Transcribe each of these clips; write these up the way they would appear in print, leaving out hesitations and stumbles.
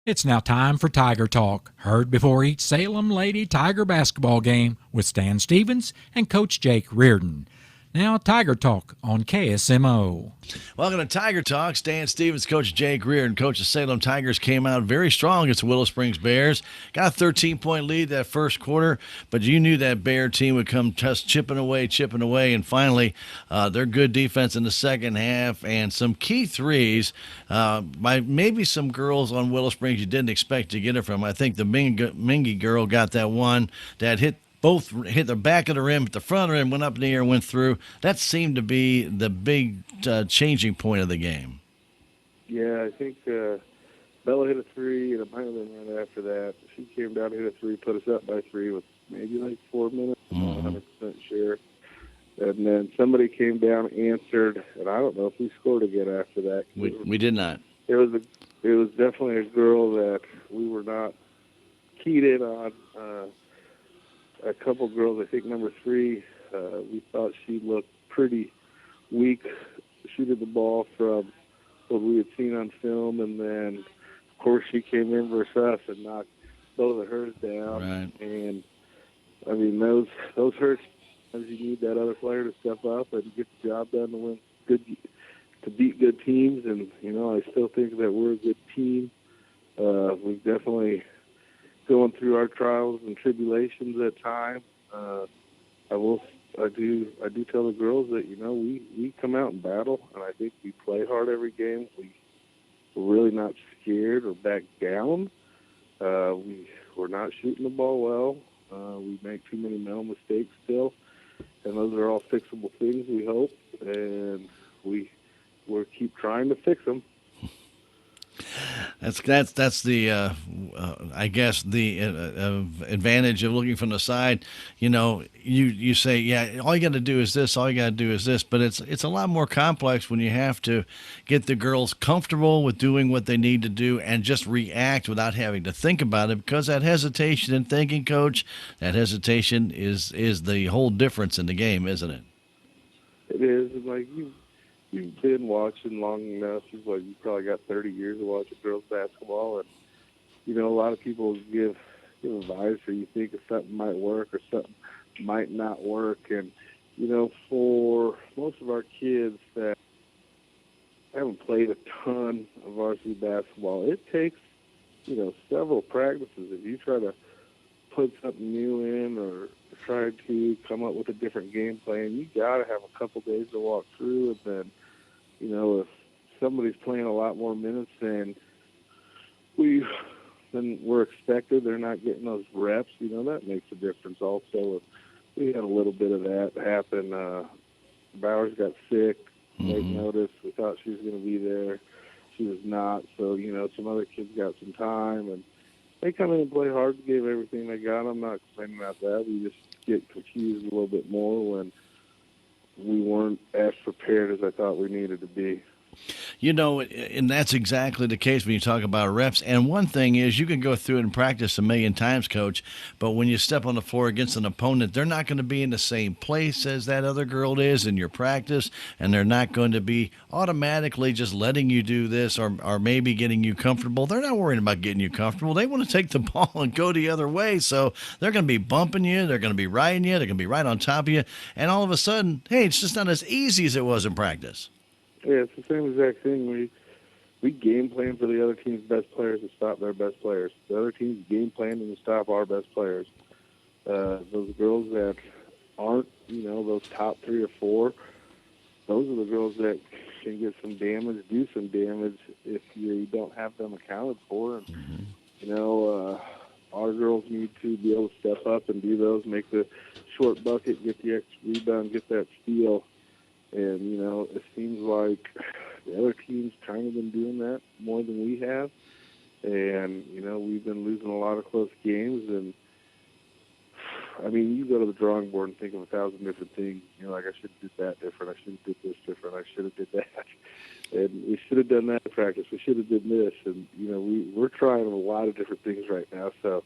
It's now time for Tiger Talk, heard before each Salem Lady Tiger basketball game with Stan Stevens and Coach Jake Reardon. Now, Tiger Talk on KSMO. Welcome to Tiger Talk. Stan Stevens, Coach Jake Reardon. Coach of Salem Tigers came out very strong against the Willow Springs Bears. Got a 13-point lead that first quarter, but you knew that Bear team would come just chipping away, and finally their good defense in the second half and some key threes by maybe some girls on Willow Springs you didn't expect to get it from. I think the Mingy girl got that one that both hit the back of the rim, the front of the rim, went up in the air, went through. That seemed to be the big changing point of the game. Yeah, I think Bella hit a three, and it might have been right after that. She came down, hit a three, put us up by three with maybe like 4 minutes. I'm not 100% sure. And then somebody came down, answered, and I don't know if we scored again after that. We did not. It was definitely a girl that we were not keyed in on. A couple girls, I think number 3, we thought she looked pretty weak shooting the ball from what we had seen on film, and then, of course, she came in versus us and knocked both of hers down. Right. And, I mean, those hurts. You need that other player to step up and get the job done to beat good teams. And, you know, I still think that we're a good team. We've definitely going through our trials and tribulations at times. I do tell the girls that, you know, we come out and battle, and I think we play hard every game. We're really not scared or back down. We're not shooting the ball well. We make too many mental mistakes still, and those are all fixable things, we hope, and we'll keep trying to fix them. That's the I guess the advantage of looking from the side. You know, you say, yeah, all you got to do is this, all you got to do is this, but it's a lot more complex when you have to get the girls comfortable with doing what they need to do and just react without having to think about it, because that hesitation in thinking, Coach, that hesitation is the whole difference in the game, isn't it? It is. Like You've been watching long enough. You probably got 30 years of watching girls basketball, and you know a lot of people give advice, or you think if something might work or something might not work. And you know, for most of our kids that haven't played a ton of varsity basketball, it takes several practices. If you try to put something new in or try to come up with a different game plan, you got to have a couple days to walk through. And then, if somebody's playing a lot more minutes than we're expected, they're not getting those reps, that makes a difference also. We had a little bit of that happen. Bowers got sick, late notice. We thought she was going to be there. She was not. So, some other kids got some time, and they come in and play hard, gave everything they got. I'm not complaining about that. We just get confused a little bit more when we weren't as prepared as I thought we needed to be. And that's exactly the case when you talk about reps. And one thing is, you can go through it and practice a million times, Coach, but when you step on the floor against an opponent, they're not going to be in the same place as that other girl is in your practice, and they're not going to be automatically just letting you do this or maybe getting you comfortable. They're not worried about getting you comfortable. They want to take the ball and go the other way, so they're going to be bumping you, they're going to be riding you, they're going to be right on top of you, and all of a sudden, hey, it's just not as easy as it was in practice. Yeah, it's the same exact thing. We game plan for the other team's best players to stop their best players. The other team's game planning to stop our best players. Those girls that aren't, those top 3 or 4, those are the girls that can get some damage, do some damage if you don't have them accounted for. And, our girls need to be able to step up and do those, make the short bucket, get the extra rebound, get that steal. And, it seems like the other team's kind of been doing that more than we have. And, we've been losing a lot of close games. And, I mean, you go to the drawing board and think of 1,000 different things. Like, I should have did that different. I should have did this different. I should have did that. And we should have done that in practice. We should have did this. And, we're trying a lot of different things right now. So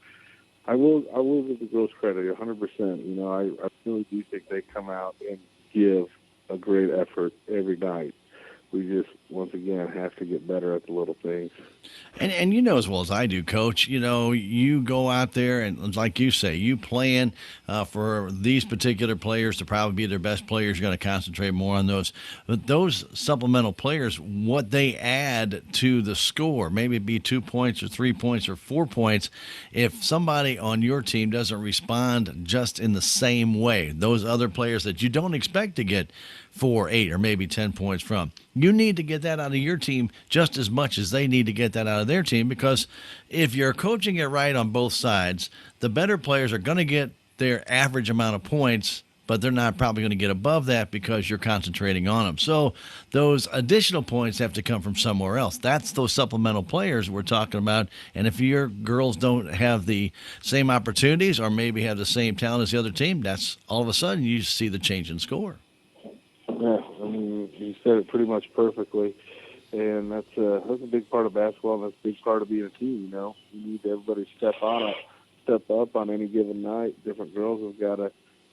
I will give the girls credit 100%. I really do think they come out and give a great effort every night. We just once again, have to get better at the little things. And you know as well as I do, Coach, you go out there and, like you say, you plan for these particular players to probably be their best players. You're going to concentrate more on those. But those supplemental players, what they add to the score, maybe it be 2 points or 3 points or 4 points, if somebody on your team doesn't respond just in the same way, those other players that you don't expect to get 4, 8, or maybe 10 points from, you need to get that out of your team just as much as they need to get that out of their team, because if you're coaching it right on both sides, the better players are going to get their average amount of points, but they're not probably going to get above that because you're concentrating on them. So those additional points have to come from somewhere else. That's those supplemental players we're talking about. And if your girls don't have the same opportunities or maybe have the same talent as the other team, that's all of a sudden you see the change in score. Yeah, I mean, you said it pretty much perfectly, and that's a big part of basketball, and that's a big part of being a team. You need everybody to step up on any given night. Different girls have got to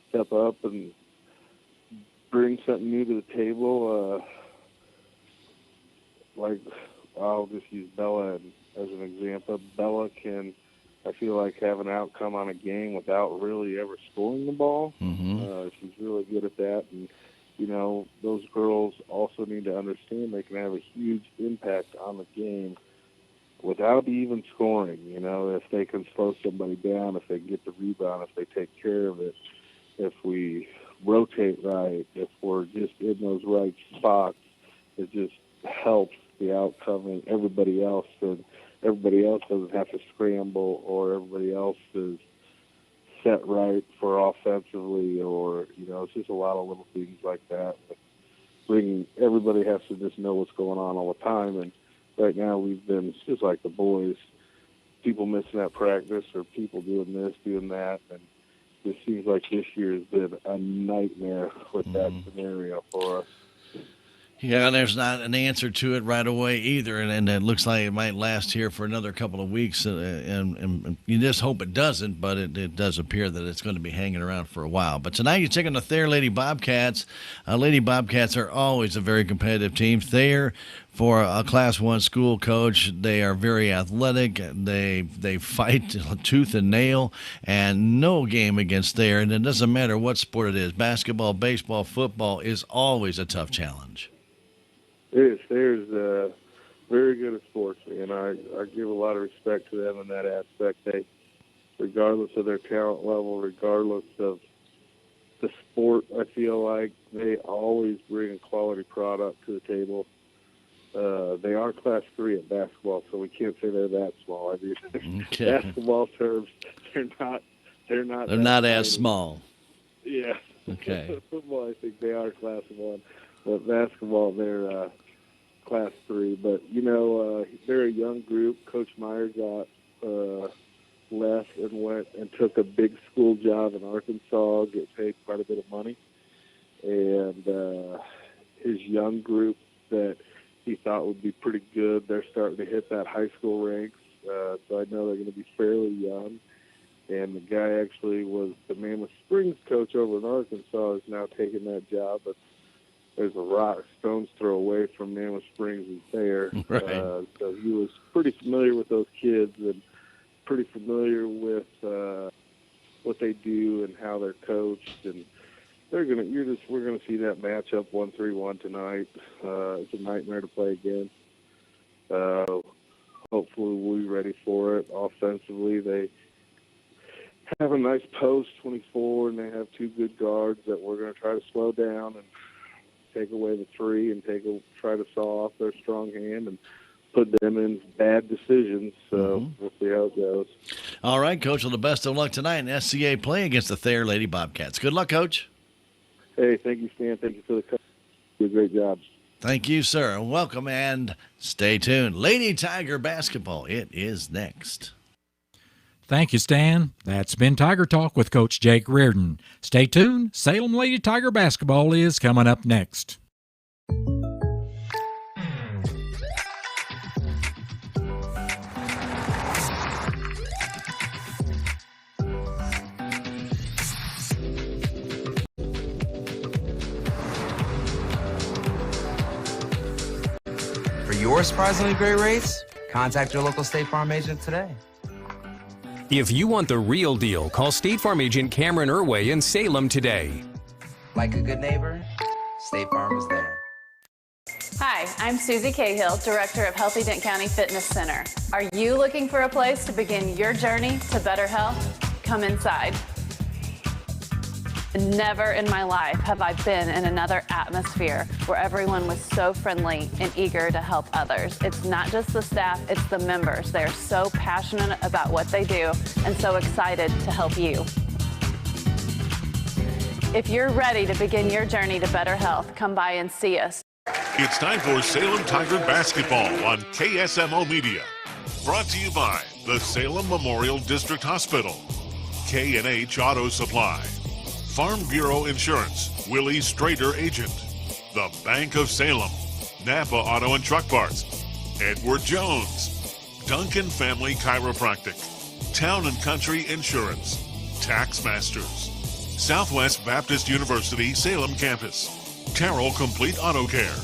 step up and bring something new to the table. Like, I'll just use Bella as an example. Bella can, I feel like, have an outcome on a game without really ever scoring the ball. Mm-hmm. She's really good at that, and those girls also need to understand they can have a huge impact on the game without even scoring. If they can slow somebody down, if they get the rebound, if they take care of it, if we rotate right, if we're just in those right spots, it just helps the outcome and everybody else. And everybody else doesn't have to scramble, or everybody else is set right for offensively, or it's just a lot of little things like that. But everybody has to just know what's going on all the time. And right now we've been, it's just like the boys, people missing that practice or people doing this, doing that, and it seems like this year has been a nightmare with that scenario for us. Yeah, there's not an answer to it right away either, and it looks like it might last here for another couple of weeks, and you just hope it doesn't, but it does appear that it's going to be hanging around for a while. But tonight you're taking the Thayer Lady Bobcats. Lady Bobcats are always a very competitive team. Thayer, for a Class 1 school, Coach, they are very athletic. They fight tooth and nail, and no game against Thayer, and it doesn't matter what sport it is, basketball, baseball, football, is always a tough challenge. It is. Thayer's very good at sports, and I give a lot of respect to them in that aspect. They, regardless of their talent level, regardless of the sport, I feel like they always bring a quality product to the table. They are Class 3 at basketball, so we can't say they're that small. I mean, okay. Basketball terms, they're not as small. Yeah. Okay. Football, I think they are Class 1, but basketball, they're Class 3. But they're a young group. Coach Meyer got left and went and took a big school job in Arkansas, get paid quite a bit of money, and his young group that he thought would be pretty good, they're starting to hit that high school ranks. So I know they're going to be fairly young. And the guy actually was the Mammoth Springs coach over in Arkansas, is now taking that job. But there's a stone's throw away from Mammoth Springs and Thayer. Right. So he was pretty familiar with those kids and pretty familiar with what they do and how they're coached. And we're gonna see that matchup 1-3-1 tonight. It's a nightmare to play again. Hopefully we'll be ready for it. Offensively, they have a nice post 24, and they have two good guards that we're going to try to slow down and take away the three and try to saw off their strong hand and put them in bad decisions. So we'll see how it goes. All right, Coach. Well, the best of luck tonight in SCA play against the Thayer Lady Bobcats. Good luck, Coach. Hey, thank you, Stan. Thank you for the coach. You do a great job. Thank you, sir. Welcome, and stay tuned. Lady Tiger basketball, it is next. Thank you, Stan. That's been Tiger Talk with Coach Jake Reardon. Stay tuned. Salem Lady Tiger basketball is coming up next. your surprisingly great rates, contact your local State Farm agent today. If you want the real deal, call State Farm agent Cameron Irway in Salem today. Like a good neighbor, State Farm is there. Hi, I'm Susie Cahill, Director of Healthy Dent County Fitness Center. Are you looking for a place to begin your journey to better health? Come inside. Never in my life have I been in another atmosphere where everyone was so friendly and eager to help others. It's not just the staff, it's the members. They're so passionate about what they do and so excited to help you. If you're ready to begin your journey to better health, come by and see us. It's time for Salem Tiger basketball on KSMO Media. Brought to you by the Salem Memorial District Hospital, K&H Auto Supply, Farm Bureau Insurance, Willie Strader Agent, the Bank of Salem, Napa Auto and Truck Parts, Edward Jones, Duncan Family Chiropractic, Town and Country Insurance, Tax Masters, Southwest Baptist University Salem Campus, Terrell Complete Auto Care,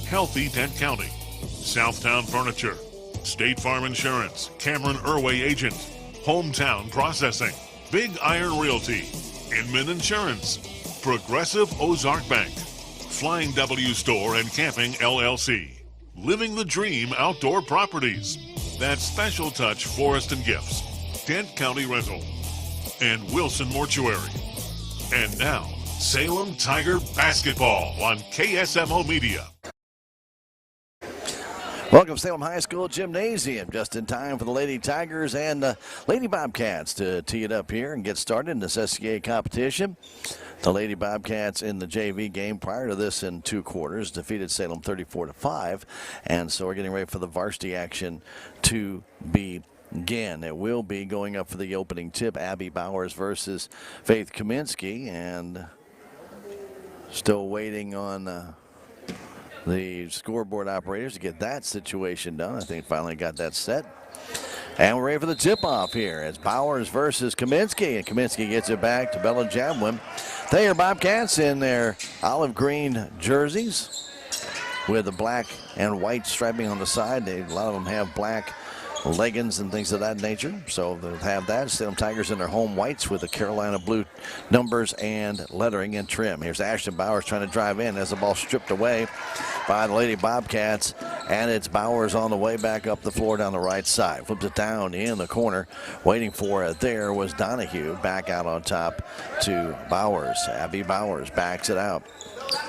Healthy Dent County, Southtown Furniture, State Farm Insurance, Cameron Irway Agent, Hometown Processing, Big Iron Realty, Inman Insurance, Progressive Ozark Bank, Flying W Store and Camping LLC, Living the Dream Outdoor Properties, That Special Touch Forest and Gifts, Dent County Rental, and Wilson Mortuary. And now, Salem Tiger basketball on KSMO Media. Welcome to Salem High School Gymnasium. Just in time for the Lady Tigers and the Lady Bobcats to tee it up here and get started in this SCA competition. The Lady Bobcats in the JV game prior to this in 2 quarters defeated Salem 34-5. And so we're getting ready for the varsity action to begin. It will be going up for the opening tip, Abby Bowers versus Faith Kaminsky. And still waiting on the scoreboard operators to get that situation done. I think finally got that set. And we're ready for the tip-off here. It's Bowers versus Kaminsky, and Kaminsky gets it back to Bella Jadwin. Thayer Bobcats in their olive green jerseys with the black and white striping on the side. A lot of them have black leggings and things of that nature, so they'll have that. Salem Tigers in their home whites with the Carolina blue numbers and lettering and trim. Here's Ashton Bowers trying to drive in as the ball stripped away by the Lady Bobcats, and it's Bowers on the way back up the floor down the right side. Flips it down in the corner. Waiting for it there was Donahue. Back out on top to Bowers. Abby Bowers backs it out.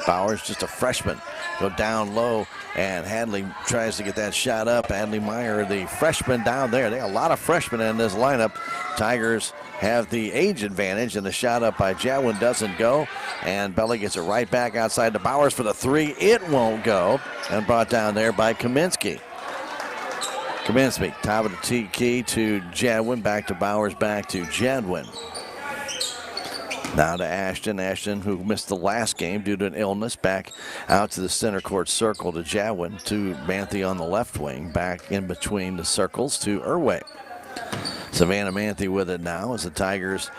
Bowers, just a freshman, go down low, and Hadley tries to get that shot up. Hadley Meyer, the freshman down there. They got a lot of freshmen in this lineup. Tigers have the age advantage, and the shot up by Jadwin doesn't go. And Bella gets it right back outside to Bowers for the 3. It won't go, and brought down there by Kaminsky. Kaminsky, top of the tee key to Jadwin, back to Bowers, back to Jadwin. Now to Ashton. Ashton, who missed the last game due to an illness, back out to the center court circle to Jadwin, to Manthe on the left wing, back in between the circles to Irway. Savannah Manthe with it now as the Tigers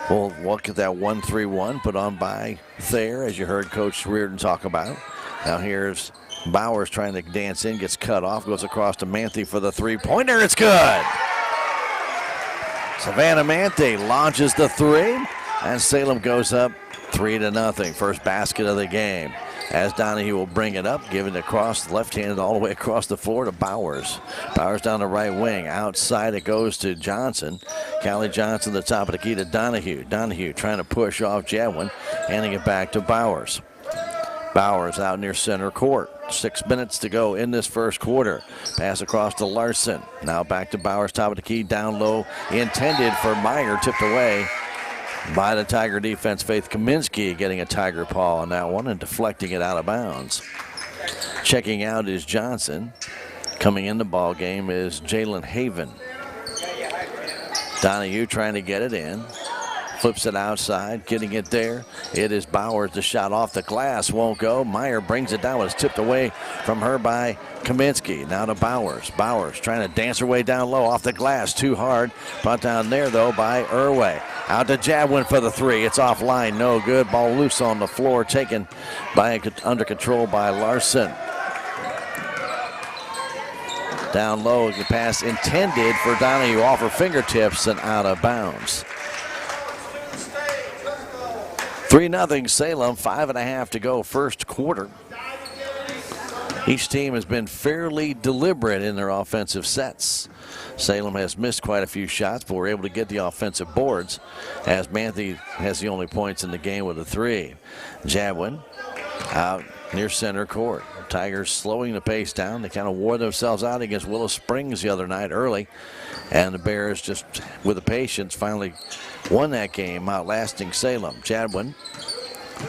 will look at that 1-3-1 put on by Thayer, as you heard Coach Reardon talk about. Now here's Bowers trying to dance in, gets cut off, goes across to Manthe for the 3-pointer. It's good. Savannah Manthe launches the 3. And Salem goes up 3-0. First basket of the game. As Donahue will bring it up, giving it across, left-handed all the way across the floor to Bowers. Bowers down the right wing. Outside it goes to Johnson. Callie Johnson, the top of the key to Donahue. Donahue trying to push off Jadwin, handing it back to Bowers. Bowers out near center court. 6 minutes to go in this first quarter. Pass across to Larson. Now back to Bowers, top of the key, down low. Intended for Meyer, tipped away by the Tiger defense. Faith Kaminsky getting a Tiger paw on that one and deflecting it out of bounds. Checking out is Johnson. Coming in the ball game is Jalen Haven. Donahue trying to get it in. Flips it outside, getting it there. It is Bowers. The shot off the glass won't go. Meyer brings it down. It's tipped away from her by Kaminsky. Now to Bowers. Bowers trying to dance her way down low off the glass. Too hard. Brought down there, though, by Irway. Out to Jadwin for the 3. It's offline. No good. Ball loose on the floor. Taken by under control by Larson. Down low, the pass intended for Donahue off her fingertips and out of bounds. 3-0 Salem, 5.5 to go first quarter. Each team has been fairly deliberate in their offensive sets. Salem has missed quite a few shots, but we're able to get the offensive boards as Manthe has the only points in the game with a 3. Jadwin out near center court. Tigers slowing the pace down. They kind of wore themselves out against Willow Springs the other night early. And the Bears, just with the patience, finally won that game, outlasting Salem. Jadwin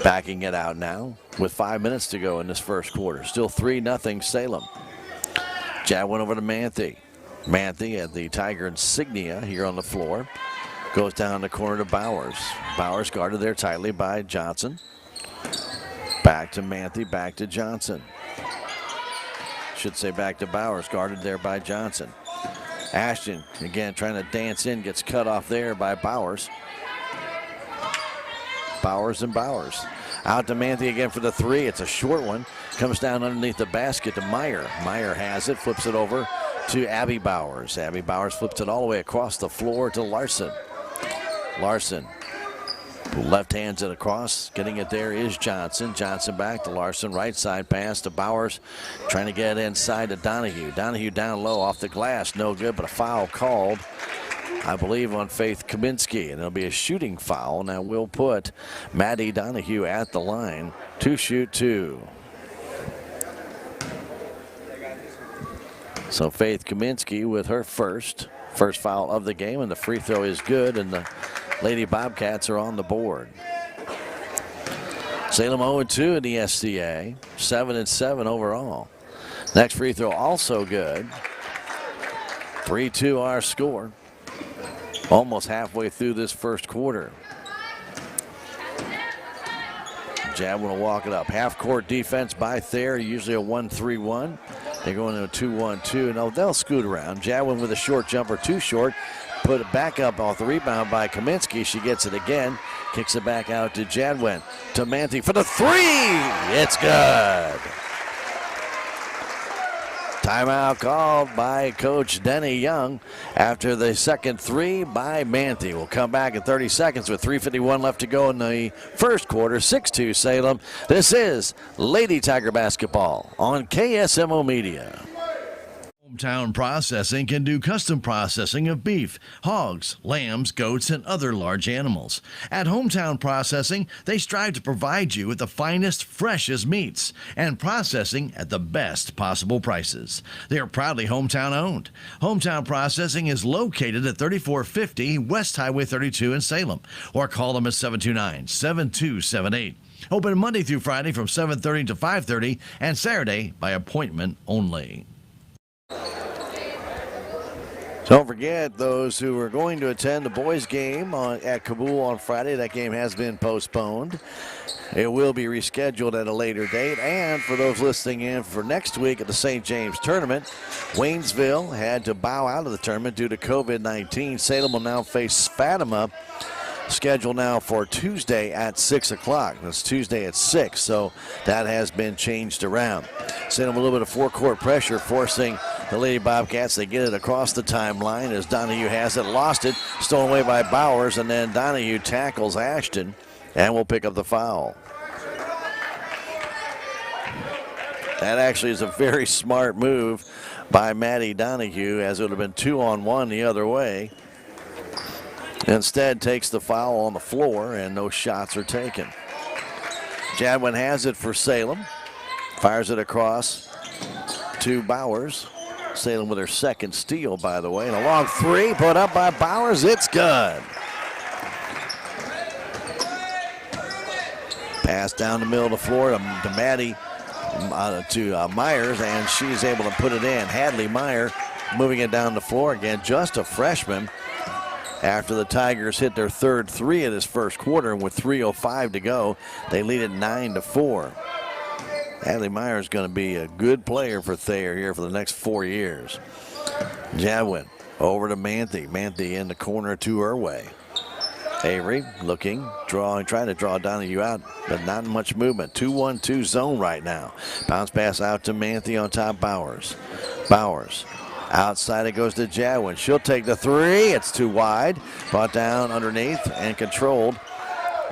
backing it out now with 5 minutes to go in this first quarter. Still 3-0 Salem. Jadwin over to Manthe. Manthe at the Tiger insignia here on the floor. Goes down the corner to Bowers. Bowers guarded there tightly by Johnson. Back to Manthe, back to Johnson. Should say back to Bowers, guarded there by Johnson. Ashton, again, trying to dance in, gets cut off there by Bowers. Bowers and Bowers. Out to Manthe again for the 3. It's a short one. Comes down underneath the basket to Meyer. Meyer has it, flips it over to Abby Bowers. Abby Bowers flips it all the way across the floor to Larson. Larson left hands it across. Getting it there is Johnson. Johnson back to Larson. Right side pass to Bowers. Trying to get it inside to Donahue. Donahue down low off the glass. No good, but a foul called, I believe, on Faith Kaminsky. And it'll be a shooting foul. Now we'll put Maddie Donahue at the line to shoot 2. So Faith Kaminsky with her first foul of the game, and the free throw is good, and the Lady Bobcats are on the board. Salem 0-2 in the SCA, 7-7 overall. Next free throw also good. 3-2 our score. Almost halfway through this first quarter. Jadwin will walk it up. Half-court defense by Thayer, usually a 1-3-1. They're going to a 2-1-2, and they'll scoot around. Jadwin with a short jumper, too short. Put it back up off the rebound by Kaminsky. She gets it again. Kicks it back out to Jadwin. To Manthe for the 3. It's good. Timeout called by Coach Denny Young after the second 3 by Manthe. We'll come back in 30 seconds with 3:51 left to go in the first quarter. 6-2 Salem. This is Lady Tiger Basketball on KSMO Media. Hometown Processing can do custom processing of beef, hogs, lambs, goats, and other large animals. At Hometown Processing, they strive to provide you with the finest, freshest meats and processing at the best possible prices. They are proudly hometown owned. Hometown Processing is located at 3450 West Highway 32 in Salem, or call them at 729-7278. Open Monday through Friday from 7:30 to 5:30 and Saturday by appointment only. Don't forget those who are going to attend the boys game at Kabul on Friday. That game has been postponed. It will be rescheduled at a later date. And for those listening in for next week at the St. James tournament, Waynesville had to bow out of the tournament due to COVID-19. Salem will now face Fatima, scheduled now for Tuesday at 6 o'clock. That's Tuesday at 6, so that has been changed around. Salem a little bit of four-court pressure, forcing the Lady Bobcats. They get it across the timeline as Donahue has it, lost it, stolen away by Bowers, and then Donahue tackles Ashton and will pick up the foul. That actually is a very smart move by Maddie Donahue, as it would have been 2-on-1 the other way. Instead takes the foul on the floor, and no shots are taken. Jadwin has it for Salem. Fires it across to Bowers. Salem with her second steal, by the way. And a long 3 put up by Bowers. It's good. Pass down the middle of the floor to Maddie, to Myers, and she's able to put it in. Hadley Meyer moving it down the floor again. Just a freshman. After the Tigers hit their third 3 of this first quarter, and with 3:05 to go, they lead it 9-4. Hadley Meyer is going to be a good player for Thayer here for the next 4 years. Jadwin over to Manthe. Manthe in the corner to her way. Avery looking, trying to draw Donahue out, but not much movement. 2-1-2 zone right now. Bounce pass out to Manthe on top. Bowers. Bowers Outside it goes to Jadwin. She'll take the three. It's too wide. Brought down underneath and controlled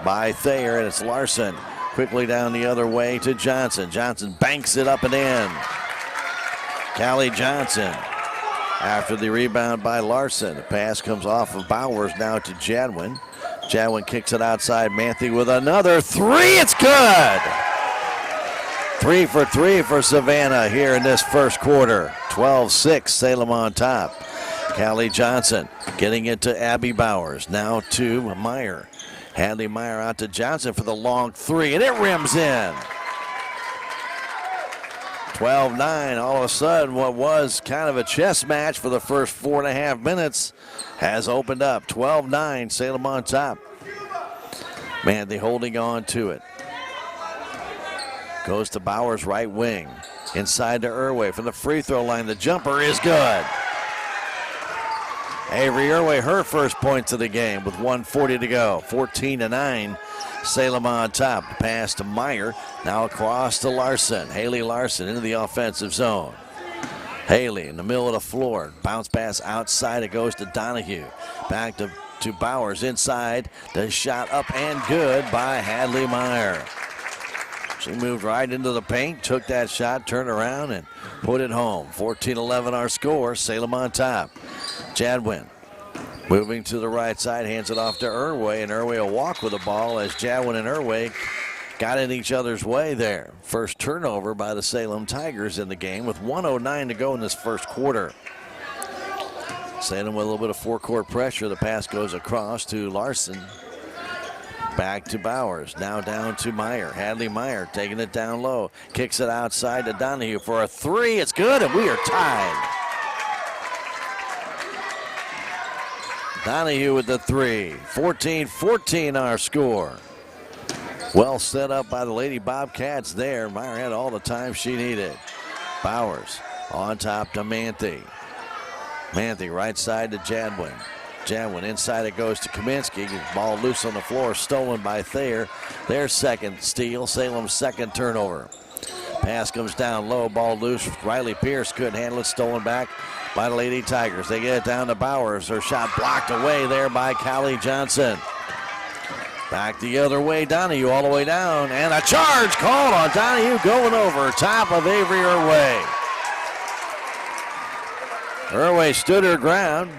by Thayer, and it's Larson. Quickly down the other way to Johnson. Johnson banks it up and in. Callie Johnson after the rebound by Larson. The pass comes off of Bowers now to Jadwin. Jadwin kicks it outside. Manthe with another three. It's good. 3 for 3 for Savannah here in this first quarter. 12-6, Salem on top. Callie Johnson getting it to Abby Bowers. Now to Meyer. Hadley Meyer out to Johnson for the long three, and it rims in. 12-9. All of a sudden, what was kind of a chess match for the first 4.5 minutes has opened up. 12-9, Salem on top. Manthe holding on to it. Goes to Bowers, right wing. Inside to Irway from the free throw line. The jumper is good. Avery Irway, her first points of the game with 1:40 to go. 14-9, Salem on top. Pass to Meyer. Now across to Larson. Haley Larson into the offensive zone. Haley in the middle of the floor. Bounce pass outside. It goes to Donahue. Back to Bowers inside. The shot up and good by Hadley Meyer. She moved right into the paint, took that shot, turned around, and put it home. 14-11 our score, Salem on top. Jadwin moving to the right side, hands it off to Irway, and Irway will walk with the ball as Jadwin and Irway got in each other's way there. First turnover by the Salem Tigers in the game with 1:09 to go in this first quarter. Salem with a little bit of forecourt pressure. The pass goes across to Larson. Back to Bowers, now down to Meyer. Hadley Meyer taking it down low. Kicks it outside to Donahue for a three. It's good, and we are tied. Donahue with the three. 14-14 our score. Well set up by the Lady Bobcats there. Meyer had all the time she needed. Bowers on top to Manthe. Manthe right side to Jadwin. Jadwin inside it goes to Kaminsky. Ball loose on the floor, stolen by Thayer. Their second steal, Salem's second turnover. Pass comes down low, ball loose. Riley Pierce couldn't handle it, stolen back by the Lady Tigers. They get it down to Bowers. Her shot blocked away there by Callie Johnson. Back the other way, Donahue all the way down, and a charge called on Donahue going over top of Avery Irway. Irway stood her ground.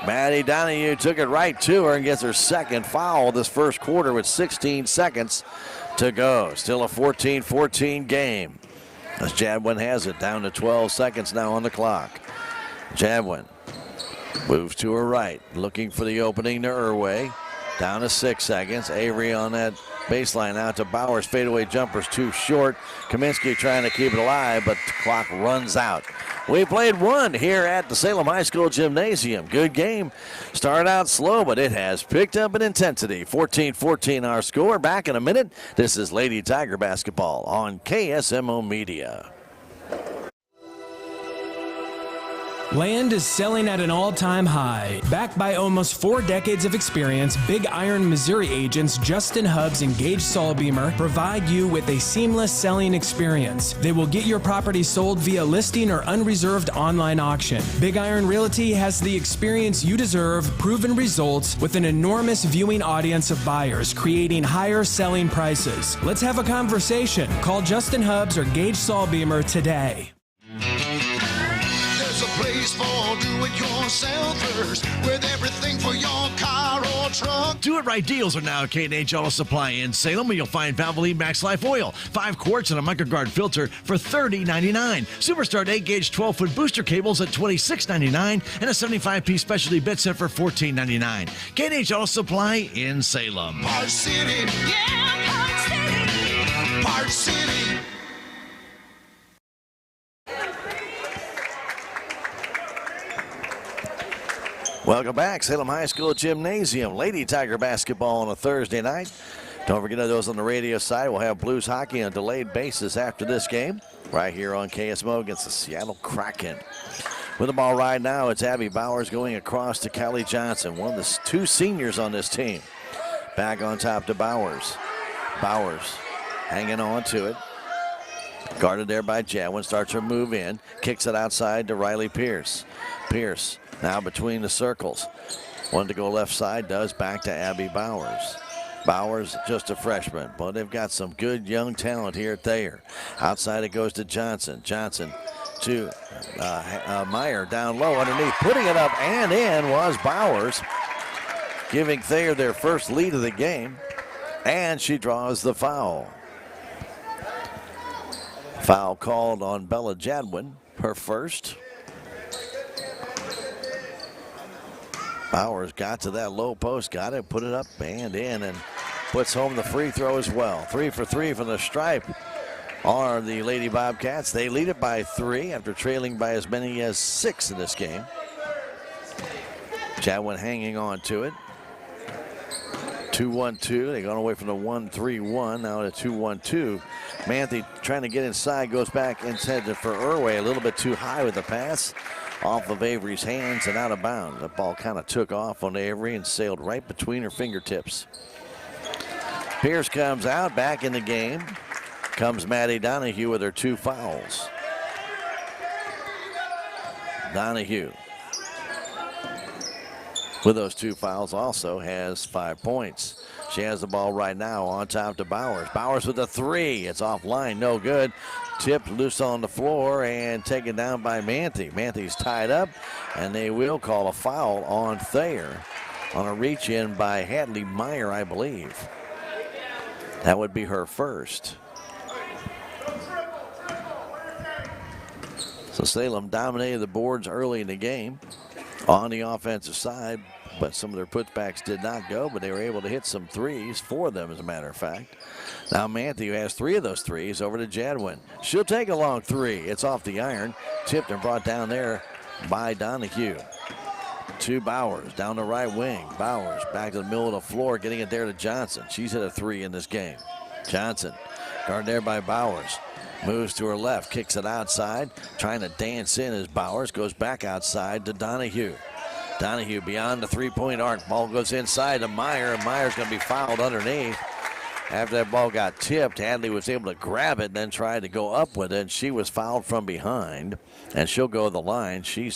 Maddie Donahue took it right to her and gets her second foul this first quarter with 16 seconds to go. Still a 14-14 game as Jadwin has it down to 12 seconds now on the clock. Jadwin moves to her right, looking for the opening to Irway. Down to 6 seconds. Avery on that baseline out to Bowers. Fadeaway jumper's too short. Kaminsky trying to keep it alive, but the clock runs out. We played one here at the Salem High School Gymnasium. Good game. Started out slow, but it has picked up in intensity. 14-14 our score. Back in a minute. This is Lady Tiger basketball on KSMO Media. Land is selling at an all-time high. Backed by almost 4 decades of experience, Big Iron Missouri agents Justin Hubbs and Gage Saulbeamer provide you with a seamless selling experience. They will get your property sold via listing or unreserved online auction. Big Iron Realty has the experience you deserve, proven results, with an enormous viewing audience of buyers, creating higher selling prices. Let's have a conversation. Call Justin Hubbs or Gage Saulbeamer today. There's a place for do-it-yourselfers with everything for your car or truck. Do It Right deals are now at K&H Auto Supply in Salem, where you'll find Valvoline Max Life Oil, 5 quarts and a microguard filter for $30.99. Superstar 8-gauge 12-foot booster cables at $26.99 and a 75-piece specialty bit set for $14.99. K&H Auto Supply in Salem. Park City, yeah, Park City, Park City. Welcome back, Salem High School Gymnasium. Lady Tiger basketball on a Thursday night. Don't forget those on the radio side. We'll have Blues hockey on a delayed basis after this game, right here on KSMO against the Seattle Kraken. With the ball right now, it's Abby Bowers going across to Callie Johnson, one of the 2 seniors on this team. Back on top to Bowers. Bowers hanging on to it. Guarded there by Jadwin. Starts her move in. Kicks it outside to Riley Pierce. Pierce now between the circles. Wanted to go left side. Does back to Abby Bowers. Bowers, just a freshman, but they've got some good young talent here at Thayer. Outside it goes to Johnson. Johnson to Meyer down low underneath. Putting it up and in was Bowers, giving Thayer their first lead of the game, and she draws the foul. Foul called on Bella Jadwin, her first. Bowers got to that low post, got it, put it up and in, and puts home the free throw as well. 3 for 3 from the stripe are the Lady Bobcats. They lead it by 3 after trailing by as many as 6 in this game. Jadwin hanging on to it. 2-1-2. They've gone away from the 1-3-1. Now to 2-1-2. Manthe trying to get inside, goes back inside for Irway. A little bit too high with the pass. Off of Avery's hands and out of bounds. The ball kind of took off on Avery and sailed right between her fingertips. Pierce comes out, back in the game. Comes Maddie Donahue with her 2 fouls. Donahue, with those 2 fouls, also has 5 points. She has the ball right now on top to Bowers. Bowers with a 3. It's offline, no good. Tipped loose on the floor and taken down by Manthe. Manthe's tied up, and they will call a foul on Thayer on a reach in by Hadley Meyer, I believe. That would be her first. So Salem dominated the boards early in the game on the offensive side, but some of their putbacks did not go, but they were able to hit some threes, 4 of them as a matter of fact. Now Manthe, who has 3 of those threes, over to Jadwin. She'll take a long 3. It's off the iron, tipped and brought down there by Donahue. To Bowers, down the right wing. Bowers back to the middle of the floor, getting it there to Johnson. She's hit a 3 in this game. Johnson, guarded there by Bowers. Moves to her left, kicks it outside, trying to dance in as Bowers goes back outside to Donahue. Donahue beyond the 3-point arc. Ball goes inside to Meyer, and Meyer's going to be fouled underneath. After that ball got tipped, Hadley was able to grab it, then tried to go up with it. She was fouled from behind, and she'll go to the line. She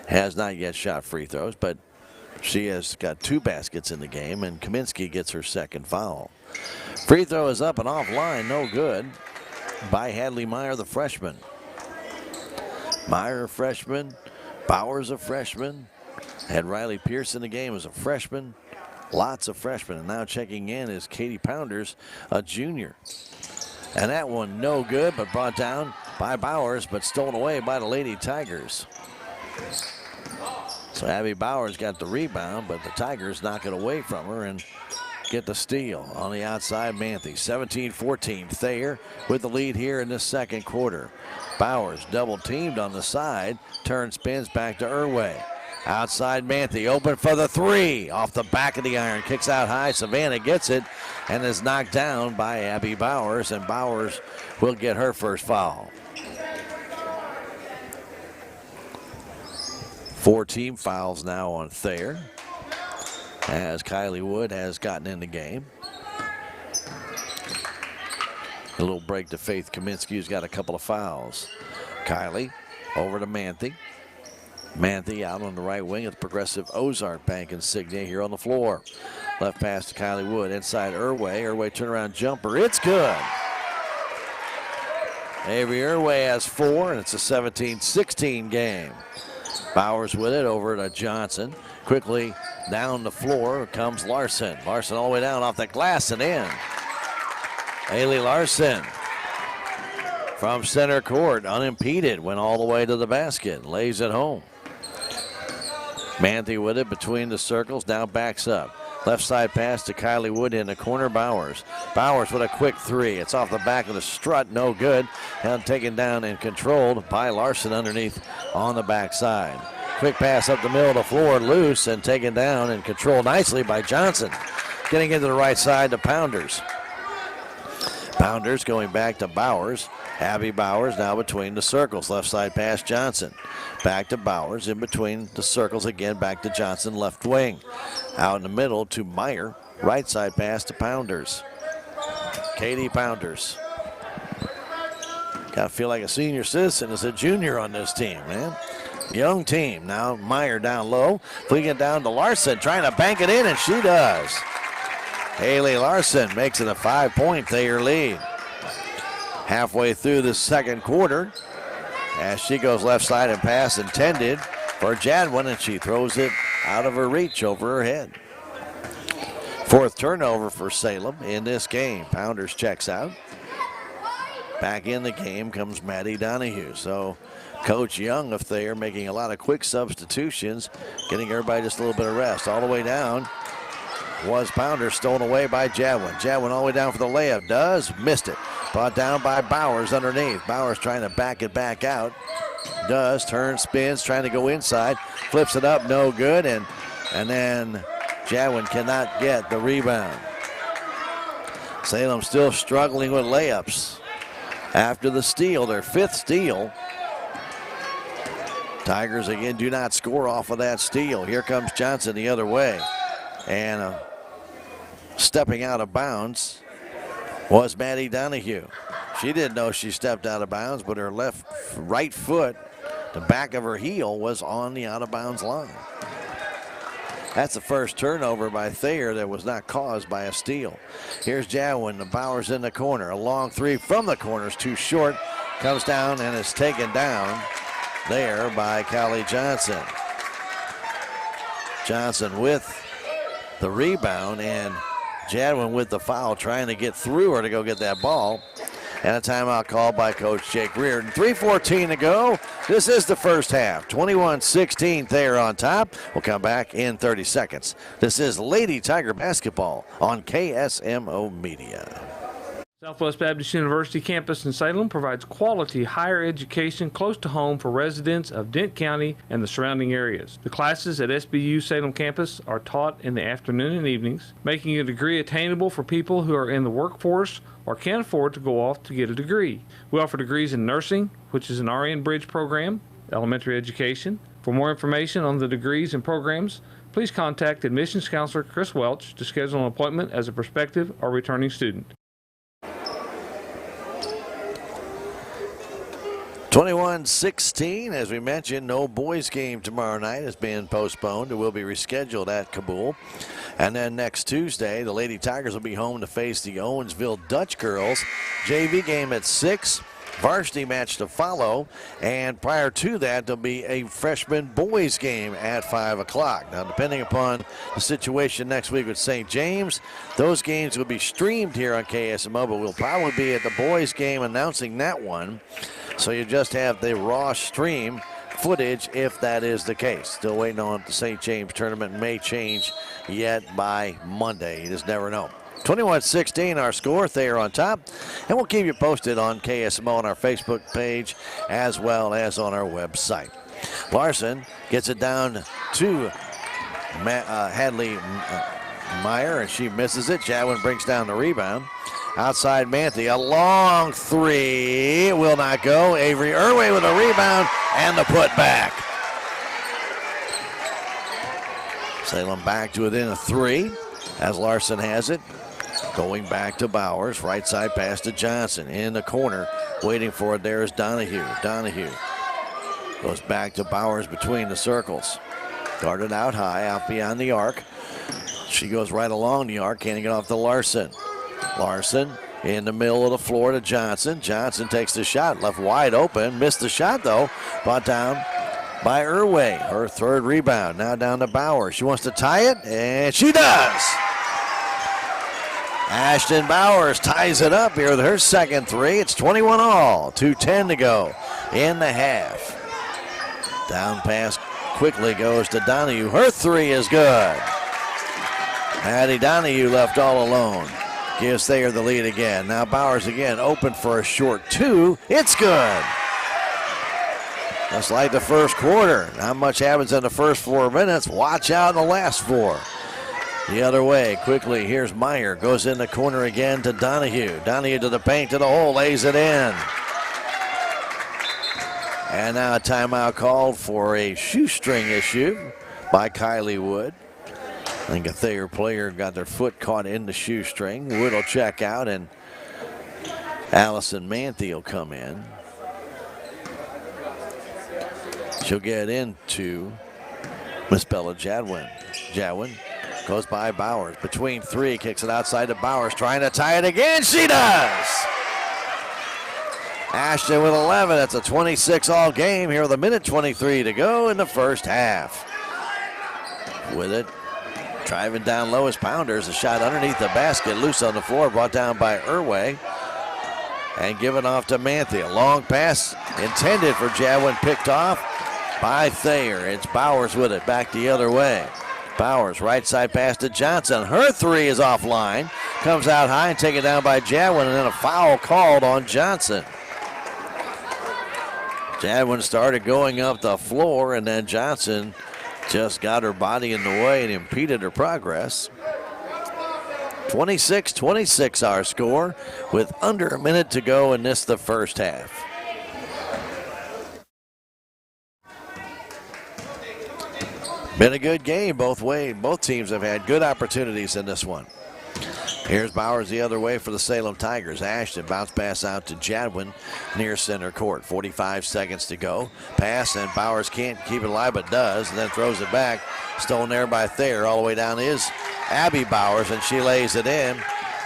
has not yet shot free throws, but she has got 2 baskets in the game, and Kaminsky gets her second foul. Free throw is up and offline, no good, by Hadley Meyer, the freshman. Meyer, a freshman. Bowers, a freshman. Had Riley Pierce in the game as a freshman. Lots of freshmen. And now checking in is Katie Pounders, a junior. And that one no good, but brought down by Bowers, but stolen away by the Lady Tigers. So Abby Bowers got the rebound, but the Tigers knock it away from her and get the steal on the outside. Manthe, 17-14. Thayer with the lead here in this second quarter. Bowers double teamed on the side. Turn, spins back to Irway. Outside Manthe, open for the 3. Off the back of the iron, kicks out high. Savannah gets it and is knocked down by Abby Bowers, and Bowers will get her first foul. 4 team fouls now on Thayer, as Kylie Wood has gotten in the game. A little break to Faith Kaminsky, who's got a couple of fouls. Kylie over to Manthe. Manthe out on the right wing at the Progressive Ozark Bank insignia here on the floor. Left pass to Kylie Wood inside Irway. Irway turnaround jumper. It's good. Avery Irway has 4, and it's a 17-16 game. Bowers with it over to Johnson. Quickly down the floor comes Larson. Larson all the way down off the glass and in. Ailey Larson from center court, unimpeded, went all the way to the basket, lays it home. Manthe with it between the circles, now backs up. Left side pass to Kylie Wood in the corner. Bowers. Bowers with a quick 3. It's off the back of the strut, no good. And taken down and controlled by Larson underneath on the backside. Quick pass up the middle of the floor, loose and taken down and controlled nicely by Johnson. Getting into the right side to Pounders. Pounders going back to Bowers. Abby Bowers now between the circles. Left side pass Johnson. Back to Bowers in between the circles again. Back to Johnson left wing. Out in the middle to Meyer. Right side pass to Pounders. Katie Pounders. Got to feel like a senior citizen as a junior on this team, man. Young team. Now Meyer down low. Flicking it down to Larson, trying to bank it in, and she does. Haley Larson makes it a 5-point Thayer lead. Halfway through the second quarter, as she goes left side and pass intended for Jadwin, and she throws it out of her reach over her head. Fourth turnover for Salem in this game. Pounders checks out. Back in the game comes Maddie Donahue. So Coach Young of Thayer making a lot of quick substitutions, getting everybody just a little bit of rest. All the way down was Pounder, stolen away by Jadwin. Jadwin all the way down for the layup. Missed it. Brought down by Bowers underneath. Bowers trying to back it back out. Turns, spins, trying to go inside. Flips it up, no good. And then Jadwin cannot get the rebound. Salem still struggling with layups after the steal, their fifth steal. Tigers again do not score off of that steal. Here comes Johnson the other way. And stepping out of bounds was Maddie Donahue. She didn't know she stepped out of bounds, but her right foot, the back of her heel, was on the out of bounds line. That's the first turnover by Thayer that was not caused by a steal. Here's Jadwin. The Bowers in the corner. A long three from the corner is too short. Comes down and is taken down there by Callie Johnson. Johnson with the rebound, and Jadwin with the foul, trying to get through her to go get that ball. And a timeout called by Coach Jake Reardon. 3:14 to go. This is the first half. 21-16 Thayer on top. We'll come back in 30 seconds. This is Lady Tiger Basketball on KSMO Media. Southwest Baptist University campus in Salem provides quality higher education close to home for residents of Dent County and the surrounding areas. The classes at SBU Salem campus are taught in the afternoon and evenings, making a degree attainable for people who are in the workforce or can't afford to go off to get a degree. We offer degrees in nursing, which is an RN Bridge program, elementary education. For more information on the degrees and programs, please contact admissions counselor Chris Welch to schedule an appointment as a prospective or returning student. 21-16, as we mentioned, no boys game tomorrow night has been postponed. It will be rescheduled at Kabul. And then next Tuesday, the Lady Tigers will be home to face the Owensville Dutch Girls. JV game at 6, varsity match to follow. And prior to that, there'll be a freshman boys game at 5 o'clock. Now, depending upon the situation next week with St. James, those games will be streamed here on KSMO, but we'll probably be at the boys game announcing that one. So you just have the raw stream footage if that is the case. Still waiting on the St. James tournament. May change yet by Monday. You just never know. 21-16 our score. Thayer on top. And we'll keep you posted on KSMO on our Facebook page as well as on our website. Larson gets it down to Hadley Meyer, and she misses it. Jadwin brings down the rebound. Outside Manthe, a long three. It will not go. Avery Irway with a rebound and the putback. Salem back to within a 3 as Larson has it. Going back to Bowers. Right side pass to Johnson in the corner. Waiting for it there is Donahue. Donahue goes back to Bowers between the circles. Guarded out high, out beyond the arc. She goes right along the arc, can't get off to Larson. Larson in the middle of the floor to Johnson. Johnson takes the shot, left wide open. Missed the shot, though. Brought down by Irway. Her third rebound. Now down to Bauer. She wants to tie it, and she does. Ashton Bowers ties it up here with her second 3. It's 21 all. 2:10 to go in the half. Down pass quickly goes to Donahue. Her 3 is good. Maddie Donahue left all alone. Gives Thayer the lead again. Now Bowers again open for a short 2. It's good. Just like the first quarter. Not much happens in the first 4 minutes. Watch out in the last 4. The other way, quickly, here's Meyer. Goes in the corner again to Donahue. Donahue to the paint, to the hole, lays it in. And now a timeout called for a shoestring issue by Kylie Wood. I think a Thayer player got their foot caught in the shoestring. Wood will check out, and Allison Manthe will come in. She'll get into Miss Bella Jadwin. Jadwin goes by Bowers. Between three, kicks it outside to Bowers, trying to tie it again. She does! Ashton with 11. That's a 26-all game here with 1:23 to go in the first half. With it, driving down low is Pounders. A shot underneath the basket, loose on the floor, brought down by Irway. And given off to Manthe. A long pass intended for Jadwin, picked off by Thayer. It's Bowers with it, back the other way. Bowers, right side pass to Johnson. Her three is offline. Comes out high and taken down by Jadwin, and then a foul called on Johnson. Jadwin started going up the floor, and then Johnson just got her body in the way and impeded her progress. 26-26 our score with under a minute to go in the first half. Been a good game both ways. Both teams have had good opportunities in this one. Here's Bowers the other way for the Salem Tigers. Ashton bounce pass out to Jadwin near center court. 45 seconds to go. Pass, and Bowers can't keep it alive, but does, and then throws it back. Stolen there by Thayer. All the way down is Abby Bowers, and she lays it in.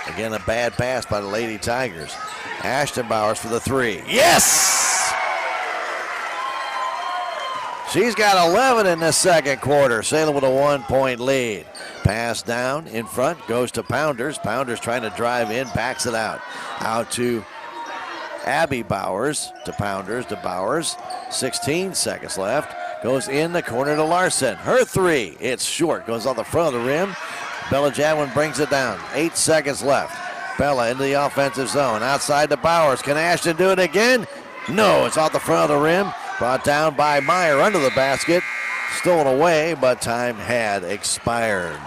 Again, a bad pass by the Lady Tigers. Ashton Bowers for the three. Yes! She's got 11 in the second quarter. Salem with a 1-point lead. Pass down in front, goes to Pounders. Pounders trying to drive in, backs it out. Out to Abby Bowers, to Pounders, to Bowers. 16 seconds left. Goes in the corner to Larson. Her three, it's short, goes on the front of the rim. Bella Jadwin brings it down. 8 seconds left. Bella into the offensive zone. Outside to Bowers. Can Ashton do it again? No, it's off the front of the rim. Brought down by Meyer under the basket. Stolen away, but time had expired.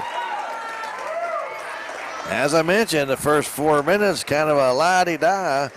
As I mentioned, the first 4 minutes, kind of a la-di-da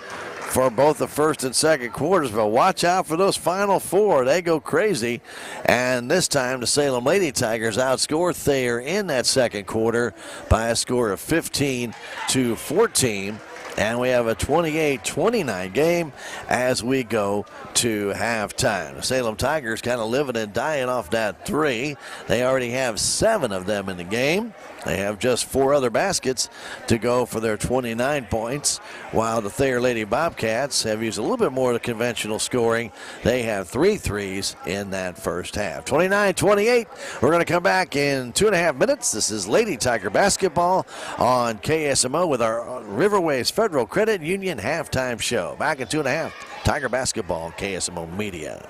for both the first and second quarters, but watch out for those final four. They go crazy. And this time, the Salem Lady Tigers outscore Thayer in that second quarter by a score of 15-14. And we have a 28-29 game as we go to halftime. The Salem Tigers kind of living and dying off that three. They already have 7 of them in the game. They have just 4 other baskets to go for their 29 points, while the Thayer Lady Bobcats have used a little bit more of the conventional scoring. They have 3 threes in that first half. 29-28. We're going to come back in 2.5 minutes. This is Lady Tiger basketball on KSMO with our Riverways Federal Credit Union halftime show. Back in 2.5. Tiger basketball, KSMO Media.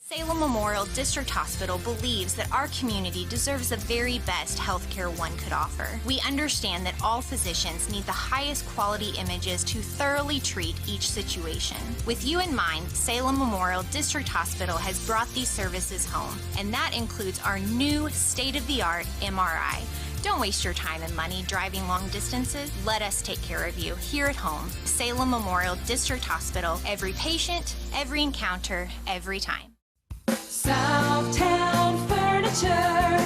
Salem Memorial District Hospital believes that our community deserves the very best health care one could offer. We understand that all physicians need the highest quality images to thoroughly treat each situation. With you in mind, Salem Memorial District Hospital has brought these services home, and that includes our new state-of-the-art MRI. Don't waste your time and money driving long distances. Let us take care of you here at home. Salem Memorial District Hospital. Every patient, every encounter, every time. Southtown Furniture.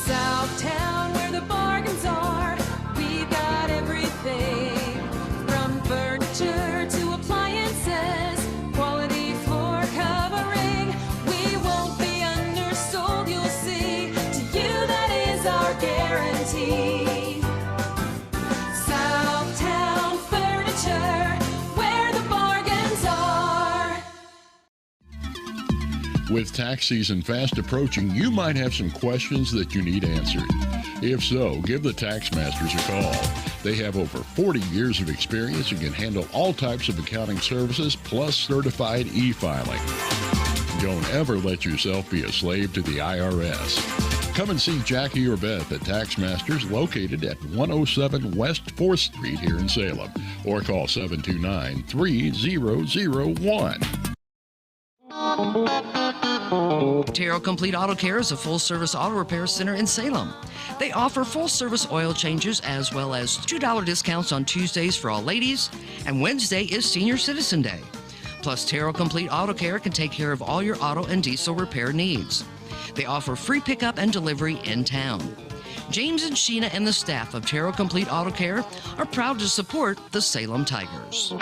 Southtown, where the bargains are. We've got everything from furniture to appliances. Quality floor covering. We won't be undersold, you'll see. To you, that is our guarantee. Southtown Furniture, where the bargains are. With tax season fast approaching, you might have some questions that you need answered. If so, give the Tax Masters a call. They have over 40 years of experience and can handle all types of accounting services plus certified e-filing. Don't ever let yourself be a slave to the IRS. Come and see Jackie or Beth at Tax Masters, located at 107 West 4th Street here in Salem, or call 729-3001. Taro Complete Auto Care is a full-service auto repair center in Salem. They offer full-service oil changes as well as $2 discounts on Tuesdays for all ladies, and Wednesday is Senior Citizen Day. Plus, Taro Complete Auto Care can take care of all your auto and diesel repair needs. They offer free pickup and delivery in town. James and Sheena and the staff of Taro Complete Auto Care are proud to support the Salem Tigers.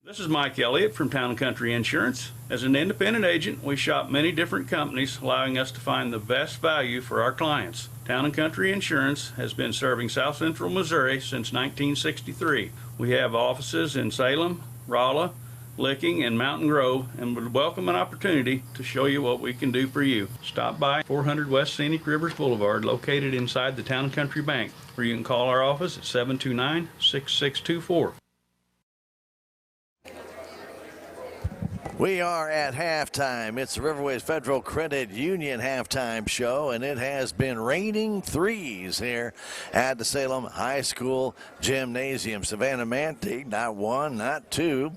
The This is Mike Elliott from Town & Country Insurance. As an independent agent, we shop many different companies, allowing us to find the best value for our clients. Town & Country Insurance has been serving South Central Missouri since 1963. We have offices in Salem, Rolla, Licking, and Mountain Grove, and would welcome an opportunity to show you what we can do for you. Stop by 400 West Scenic Rivers Boulevard, located inside the Town & Country Bank, or you can call our office at 729-6624. We are at halftime. It's the Riverways Federal Credit Union halftime show, and it has been raining threes here at the Salem High School Gymnasium. Savannah Mantee, not one, not two,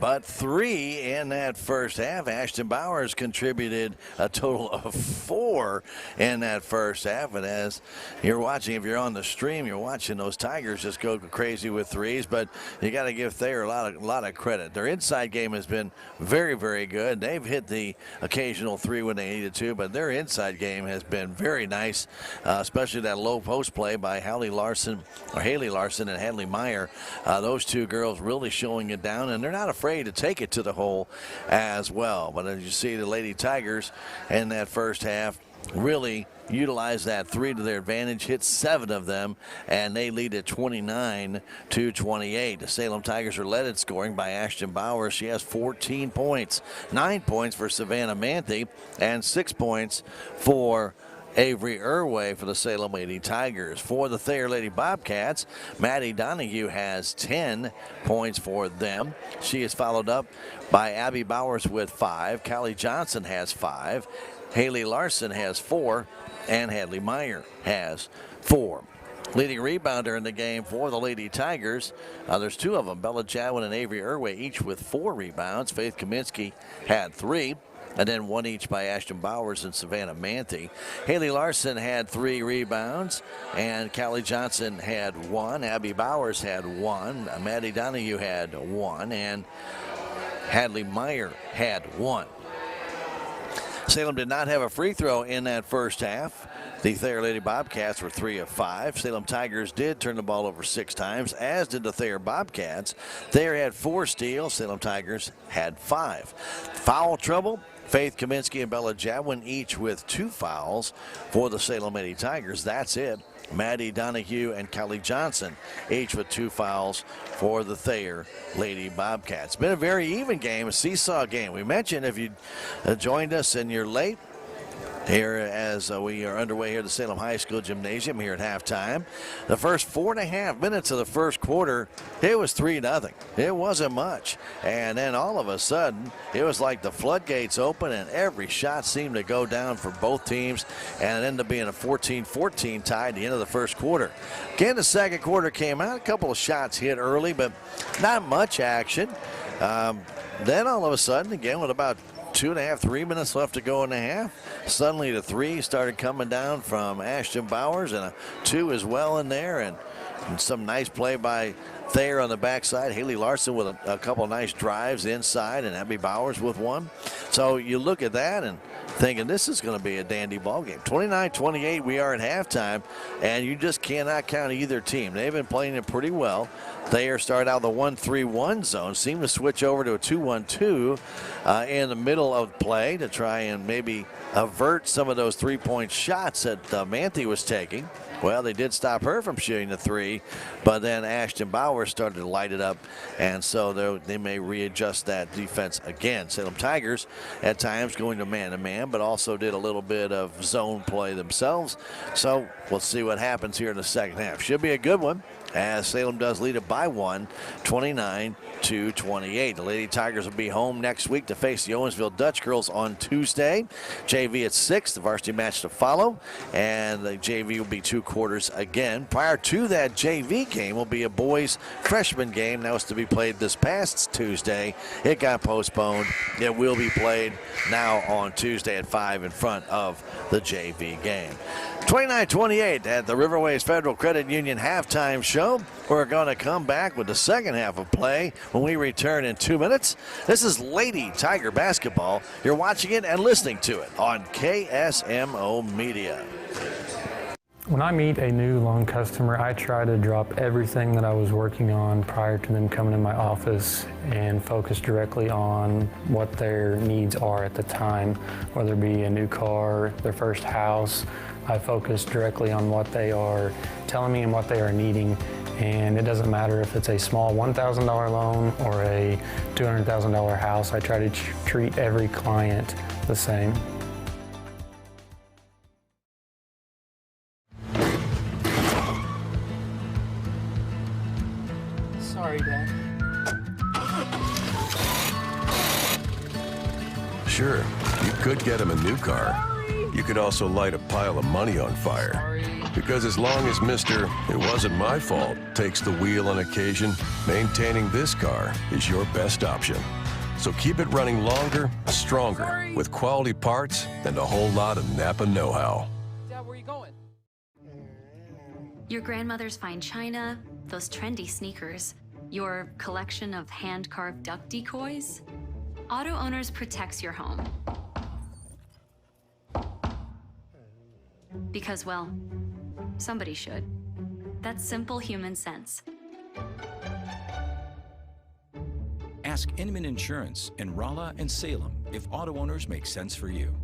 but three in that first half. Ashton Bowers contributed a total of 4 in that first half. And as you're watching, if you're on the stream, you're watching those Tigers just go crazy with threes. But you got to give Thayer a lot of credit. Their inside game has been very, very good. They've hit the occasional three when they needed to, but their inside game has been very nice, especially that low post play by Haley Larson and Hadley Meyer. Those two girls really showing it down, and they're not afraid to take it to the hole as well. But as you see, the Lady Tigers in that first half really utilize that three to their advantage, hit 7 of them, and they lead at 29-28. The Salem Tigers are led in scoring by Ashton Bowers. She has 14 points, 9 points for Savannah Mantee, and 6 points for Avery Irway for the Salem Lady Tigers. For the Thayer Lady Bobcats, Maddie Donahue has 10 points for them. She is followed up by Abby Bowers with 5. Callie Johnson has 5. Haley Larson has 4. And Hadley Meyer has 4. Leading rebounder in the game for the Lady Tigers, there's 2 of them, Bella Jadwin and Avery Irway, each with 4 rebounds. Faith Kaminsky had 3. And then 1 each by Ashton Bowers and Savannah Mantee. Haley Larson had 3 rebounds, and Callie Johnson had 1. Abby Bowers had 1. Maddie Donahue had 1, and Hadley Meyer had 1. Salem did not have a free throw in that first half. The Thayer Lady Bobcats were 3 of 5. Salem Tigers did turn the ball over 6 times, as did the Thayer Bobcats. Thayer had 4 steals. Salem Tigers had 5. Foul trouble. Faith Kaminsky and Bella Jadwin each with 2 fouls for the Salem Lady Tigers. That's it. Maddie Donahue and Callie Johnson each with 2 fouls for the Thayer Lady Bobcats. It's been a very even game, a seesaw game. We mentioned if you joined us and you're late, here as we are underway here at the Salem High School Gymnasium here at halftime. The first 4.5 minutes of the first quarter, it was 3-0. It wasn't much. And then all of a sudden, it was like the floodgates open and every shot seemed to go down for both teams, and it ended up being a 14-14 tie at the end of the first quarter. Again, the second quarter came out. A couple of shots hit early, but not much action. Then all of a sudden, again, with about 2.5, 3 minutes left to go in the half, suddenly the 3 started coming down from Ashton Bowers, and a 2 as well in there, and some nice play by Thayer on the backside. Haley Larson with a couple of nice drives inside, and Abby Bowers with 1. So you look at that and thinking this is going to be a dandy ball game. 29-28, we are at halftime, and you just cannot count either team. They've been playing it pretty well. Thayer started out the 1-3-1 zone, seemed to switch over to a 2-1-2 in the middle of play to try and maybe avert some of those 3-point shots that Mantee was taking. Well, they did stop her from shooting the 3, but then Ashton Bowers started to light it up, and so they may readjust that defense again. Salem Tigers at times going to man-to-man, but also did a little bit of zone play themselves. So we'll see what happens here in the second half. Should be a good one, as Salem does lead it by 1, 29-28. The Lady Tigers will be home next week to face the Owensville Dutch Girls on Tuesday. JV at 6, the varsity match to follow, and the JV will be 2 quarters again. Prior to that JV game will be a boys freshman game. That was to be played this past Tuesday. It got postponed. It will be played now on Tuesday at 5 in front of the JV game. 29-28 at the Riverways Federal Credit Union halftime show. We're going to come back with the second half of play when we return in 2 minutes. This is Lady Tiger basketball. You're watching it and listening to it on KSMO Media. When I meet a new loan customer, I try to drop everything that I was working on prior to them coming in my office and focus directly on what their needs are at the time, whether it be a new car, their first house. I focus directly on what they are telling me and what they are needing. And it doesn't matter if it's a small $1,000 loan or a $200,000 house. I try to treat every client the same. Sorry, Dad. Sure, you could get him a new car. You could also light a pile of money on fire. Because as long as Mr. It wasn't my fault takes the wheel on occasion, maintaining this car is your best option. So keep it running longer, stronger, with quality parts and a whole lot of Napa know-how. Dad, where are you going? Your grandmother's fine china, those trendy sneakers, your collection of hand-carved duck decoys. Auto Owners protects your home. Because, well, somebody should. That's simple human sense. Ask Inman Insurance in Rolla and Salem if Auto Owners make sense for you.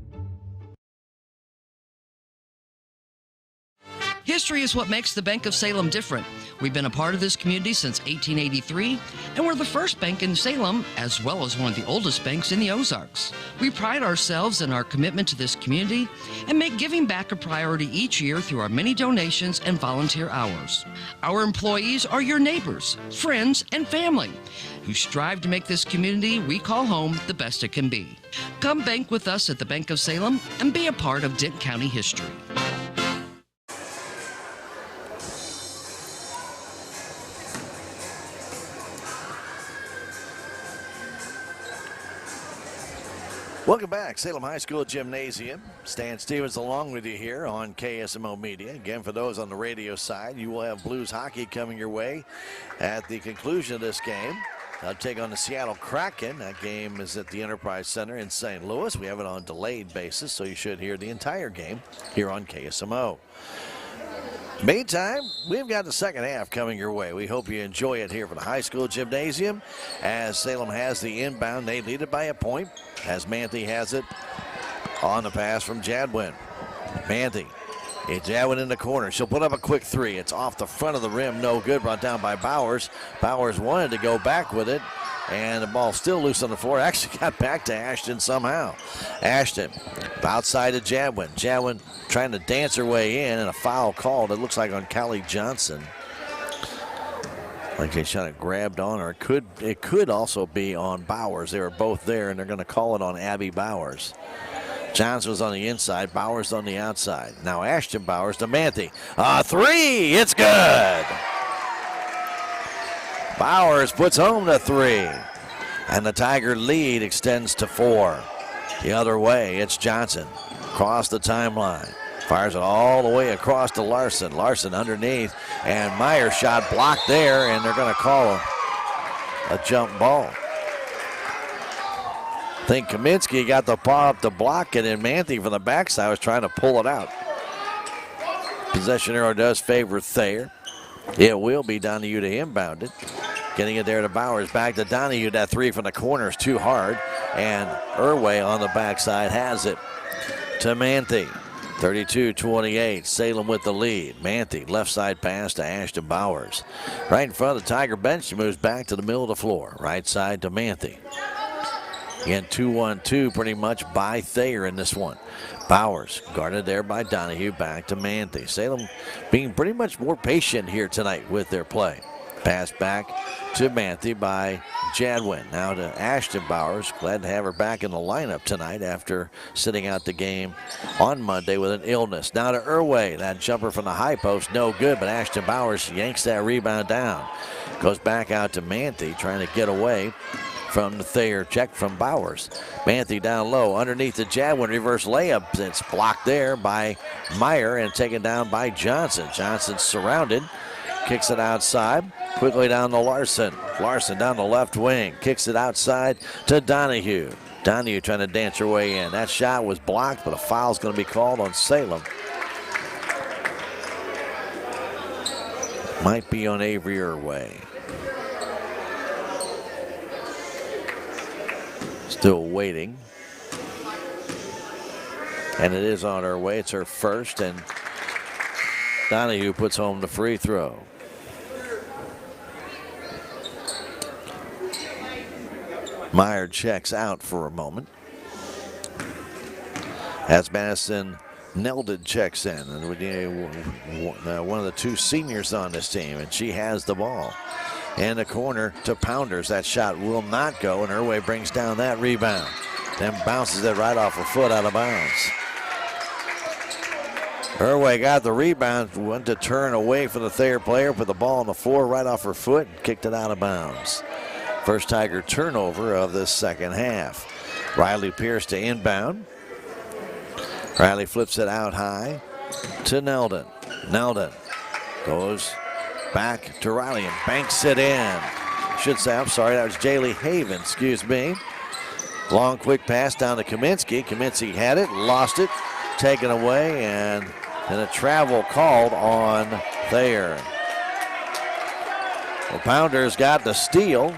History is what makes the Bank of Salem different. We've been a part of this community since 1883, and we're the first bank in Salem, as well as one of the oldest banks in the Ozarks. We pride ourselves in our commitment to this community and make giving back a priority each year through our many donations and volunteer hours. Our employees are your neighbors, friends, and family who strive to make this community we call home the best it can be. Come bank with us at the Bank of Salem and be a part of Dent County history. Welcome back, Salem High School Gymnasium. Stan Stevens along with you here on KSMO Media. Again, for those on the radio side, you will have Blues hockey coming your way at the conclusion of this game. They'll take on the Seattle Kraken. That game is at the Enterprise Center in St. Louis. We have it on delayed basis, so you should hear the entire game here on KSMO. Meantime, we've got the second half coming your way. We hope you enjoy it here for the high school gymnasium as Salem has the inbound. They lead it by a point as Manthe has it on the pass from Jadwin. Manthe, it's Jadwin in the corner. She'll put up a quick three. It's off the front of the rim. No good. Brought down by Bowers. Bowers wanted to go back with it, and the ball still loose on the floor. Actually got back to Ashton somehow. Ashton outside of Jadwin. Jadwin trying to dance her way in, and a foul called. It looks like on Callie Johnson. Like they shot it grabbed on, or it could also be on Bowers. They were both there, and they're going to call it on Abby Bowers. Johnson was on the inside, Bowers on the outside. Now Ashton Bowers to Manthe. Three, it's good. Bowers puts home the three, and the Tiger lead extends to 4. The other way, it's Johnson. Across the timeline. Fires it all the way across to Larson. Larson underneath, and Meyer shot blocked there, and they're going to call a jump ball. I think Kaminsky got the paw up to block it, and Manthe from the backside was trying to pull it out. Possession arrow does favor Thayer. It will be Donahue to inbound it. Getting it there to Bowers. Back to Donahue. That three from the corner is too hard, and Irway on the backside has it to Manthe. 32-28, Salem with the lead. Manthe, left side pass to Ashton Bowers. Right in front of the Tiger bench, she moves back to the middle of the floor. Right side to Manthe. Again, 2-1-2 pretty much by Thayer in this one. Bowers guarded there by Donahue, back to Manthe. Salem being pretty much more patient here tonight with their play. Pass back to Manthe by Jadwin. Now to Ashton Bowers. Glad to have her back in the lineup tonight after sitting out the game on Monday with an illness. Now to Irway. That jumper from the high post, no good, but Ashton Bowers yanks that rebound down. Goes back out to Manthe, trying to get away from the Thayer check from Bowers. Manthe down low, underneath the Jadwin, reverse layup. It's blocked there by Meyer and taken down by Johnson. Johnson's surrounded, kicks it outside. Quickly down to Larson. Larson down the left wing. Kicks it outside to Donahue. Donahue trying to dance her way in. That shot was blocked, but a foul's going to be called on Salem. Might be on Avery Irway. Still waiting. And it is on her way. It's her first, and Donahue puts home the free throw. Meyer checks out for a moment. As Madison Neldon checks in, and one of the two seniors on this team, and she has the ball. In the corner to Pounders. That shot will not go, and Irway brings down that rebound. Then bounces it right off her foot out of bounds. Irway got the rebound, went to turn away from the Thayer player, put the ball on the floor right off her foot, and kicked it out of bounds. First Tiger turnover of this second half. Riley Pierce to inbound. Riley flips it out high to Neldon. Neldon goes back to Riley and banks it in. Should say, I'm sorry, that was Jaylee Haven, excuse me. Long quick pass down to Kaminsky. Kaminsky had it, lost it, taken away, and a travel called on Thayer. Well, Pounders got the steal,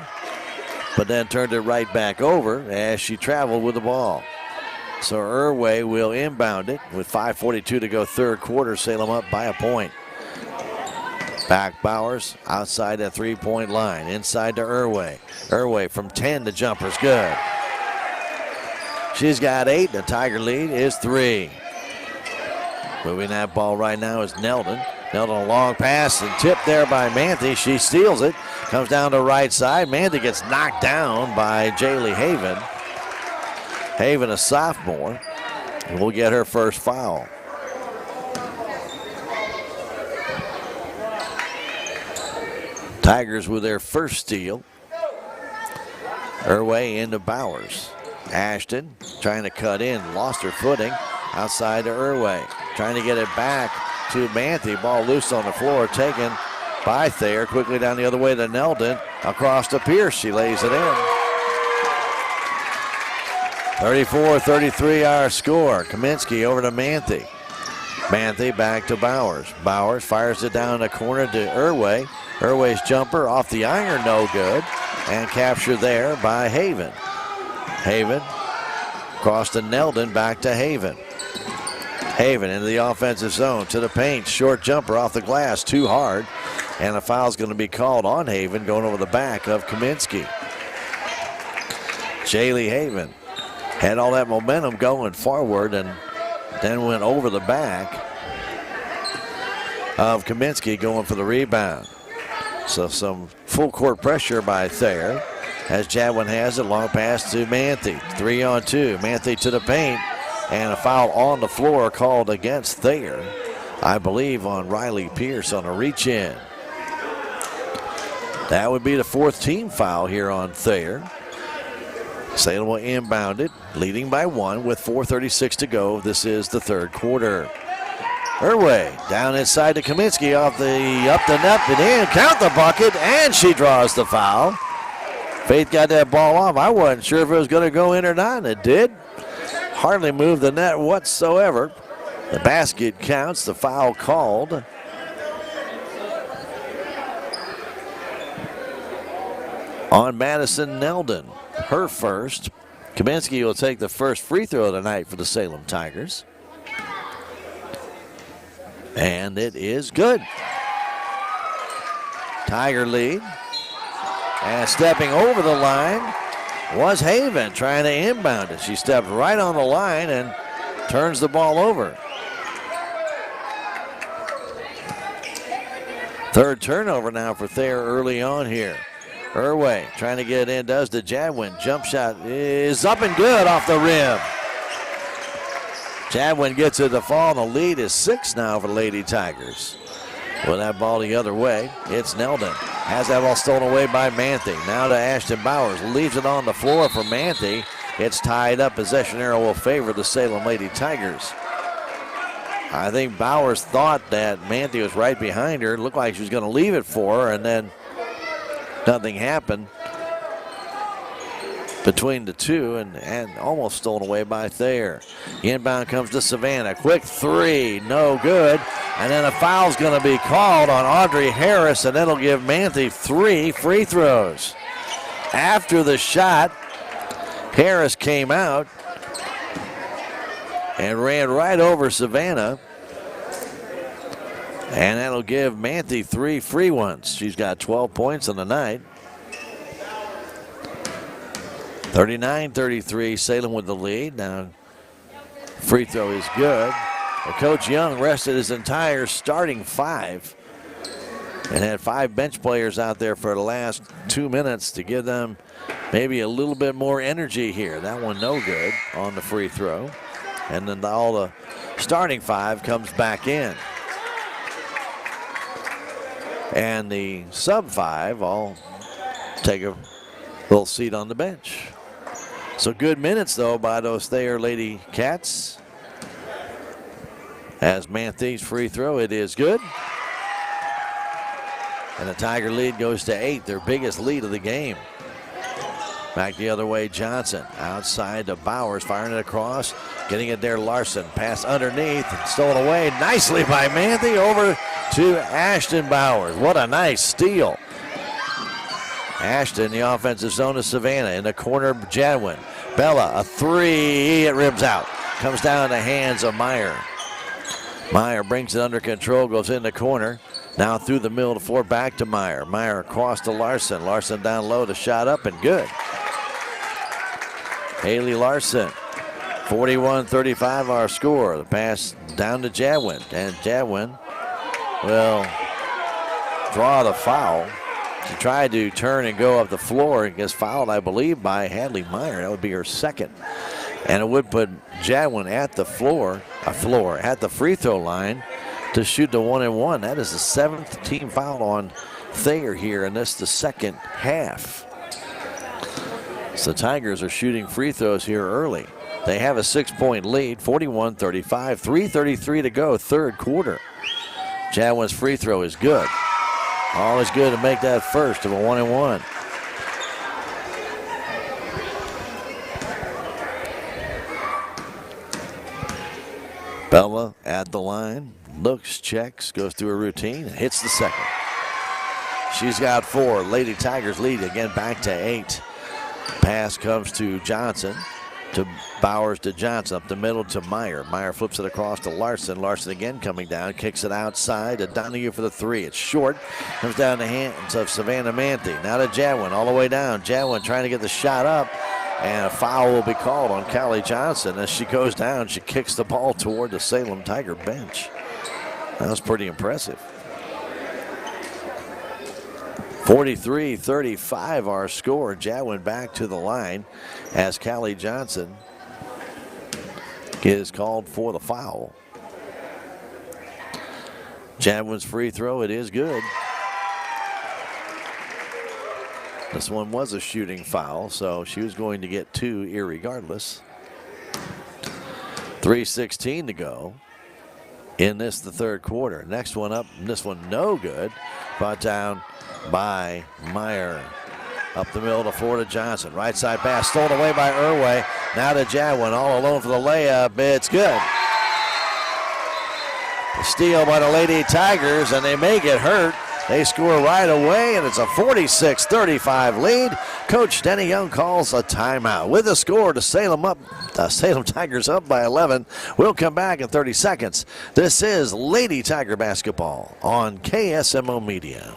but then turned it right back over as she traveled with the ball. So Irway will inbound it with 5:42 to go third quarter. Salem up by a point. Back Bowers outside the three-point line. Inside to Irway. Irway from 10, the jumper's good. She's got 8. The Tiger lead is 3. Moving that ball right now is Neldon. Neldon a long pass and tipped there by Manthe. She steals it. Comes down to right side. Manthe gets knocked down by Jaylee Haven. Haven, a sophomore, and will get her first foul. Tigers with their first steal. Irway into Bowers. Ashton trying to cut in, lost her footing. Outside to Irway. Trying to get it back to Manthe. Ball loose on the floor, taken by Thayer. Quickly down the other way to Neldon. Across to Pierce. She lays it in. 34-33 our score. Kaminsky over to Manthe. Manthe back to Bowers. Bowers fires it down the corner to Irway. Irway's jumper off the iron, no good. And captured there by Haven. Haven across to Neldon, back to Haven. Haven into the offensive zone to the paint. Short jumper off the glass, too hard. And a foul's going to be called on Haven, going over the back of Kaminsky. Jaylee Haven had all that momentum going forward and then went over the back of Kaminsky, going for the rebound. So some full court pressure by Thayer as Jadwin has it. Long pass to Manthe. 3-on-2. Manthe to the paint. And a foul on the floor called against Thayer, I believe, on Riley Pierce on a reach in. That would be the fourth team foul here on Thayer. Salem will inbound it, leading by 1 with 4:36 to go. This is the third quarter. Irway down inside to Kaminsky off the up the net and in. Count the bucket, and she draws the foul. Faith got that ball off. I wasn't sure if it was going to go in or not, and it did. Hardly moved the net whatsoever. The basket counts, the foul called. On Madison Neldon, her first. Kaminsky will take the first free throw of the night for the Salem Tigers. And it is good. Tiger lead. And stepping over the line was Haven, trying to inbound it. She stepped right on the line and turns the ball over. Third turnover now for Thayer early on here. Irway trying to get it in, does to Jadwin. Jump shot is up and good off the rim. Jadwin gets it to fall. The lead is 6 now for the Lady Tigers. With that ball the other way, it's Neldon. Has that ball stolen away by Manthe. Now to Ashton Bowers. Leaves it on the floor for Manthe. It's tied up. Possession arrow will favor the Salem Lady Tigers. I think Bowers thought that Manthe was right behind her. It looked like she was going to leave it for her, and then nothing happened. between the two and almost stolen away by Thayer. Inbound comes to Savannah. Quick three, no good. And then a foul's going to be called on Audrey Harris, and that'll give Manthe 3 free throws. After the shot, Harris came out and ran right over Savannah. And that'll give Manthe 3 free ones. She's got 12 points on the night. 39-33, Salem with the lead. Now, free throw is good. Well, Coach Young rested his entire starting 5 and had 5 bench players out there for the last 2 minutes to give them maybe a little bit more energy here. That one no good on the free throw. And then all the starting 5 comes back in. And the sub 5 all take a little seat on the bench. So good minutes, though, by those Thayer Lady Cats. As Manthe's free throw, it is good. And the Tiger lead goes to 8, their biggest lead of the game. Back the other way, Johnson. Outside to Bowers, firing it across. Getting it there, Larson. Pass underneath, and stolen away nicely by Manthe over to Ashton Bowers. What a nice steal. Ashton, the offensive zone of Savannah. In the corner, Jadwin. Bella, a 3, it rims out. Comes down in the hands of Meyer. Meyer brings it under control, goes in the corner. Now through the middle of the floor, back to Meyer. Meyer across to Larson. Larson down low, the shot up and good. Haley Larson, 41-35 our score. The pass down to Jadwin, and Jadwin will draw the foul. She tried to turn and go up the floor and gets fouled, I believe, by Hadley Meyer. That would be her second. And it would put Jadwin at the at the free throw line to shoot the 1-and-1. That is the 7th team foul on Thayer here, and this the second half. So the Tigers are shooting free throws here early. They have a 6-point lead, 41-35, 3:33 to go, third quarter. Jadwin's free throw is good. Always good to make that first of a 1-and-1. Bella at the line, looks, checks, goes through a routine, and hits the second. She's got 4. Lady Tigers lead again back to 8. Pass comes to Johnson, to Bowers to Johnson, up the middle to Meyer. Meyer flips it across to Larson. Larson again coming down, kicks it outside to Donahue for the 3. It's short, comes down the hands of Savannah Manthe. Now to Jadwin, all the way down. Jadwin trying to get the shot up, and a foul will be called on Callie Johnson. As she goes down, she kicks the ball toward the Salem Tiger bench. That was pretty impressive. 43-35 our score. Jadwin back to the line as Callie Johnson is called for the foul. Jadwin's free throw, it is good. This one was a shooting foul, so she was going to get 2 irregardless. 3:16 to go in this, the third quarter. Next one up, this one no good. Brought down by Meyer. Up the middle to Florida Johnson. Right side pass stolen away by Irway. Now to Jadwin, all alone for the layup. It's good. The steal by the Lady Tigers, and they may get hurt. They score right away, and it's a 46-35 lead. Coach Denny Young calls a timeout. With the score to Salem Tigers up by 11. We'll come back in 30 seconds. This is Lady Tiger basketball on KSMO Media.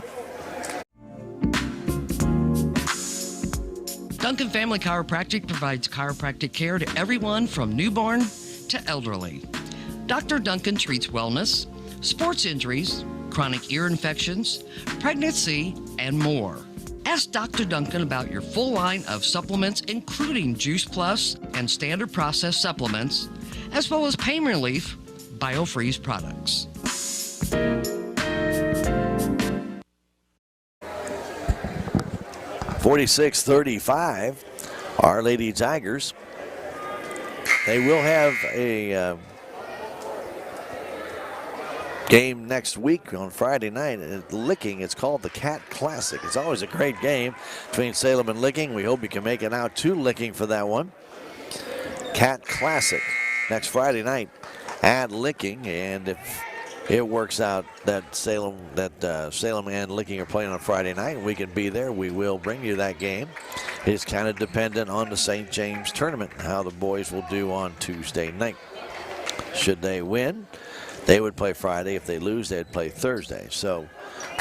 Duncan Family Chiropractic provides chiropractic care to everyone from newborn to elderly. Dr. Duncan treats wellness, sports injuries, chronic ear infections, pregnancy, and more. Ask Dr. Duncan about your full line of supplements, including Juice Plus and standard processed supplements, as well as pain relief, BioFreeze products. (46-35), Our Lady Tigers. They will have a game next week on Friday night at Licking. It's called the Cat Classic. It's always a great game between Salem and Licking. We hope you can make it out to Licking for that one. Cat Classic next Friday night at Licking, and if it works out that Salem and Licking are playing on Friday night, we can be there. We will bring you that game. It's kind of dependent on the St. James tournament, how the boys will do on Tuesday night. Should they win, they would play Friday. If they lose, they'd play Thursday. So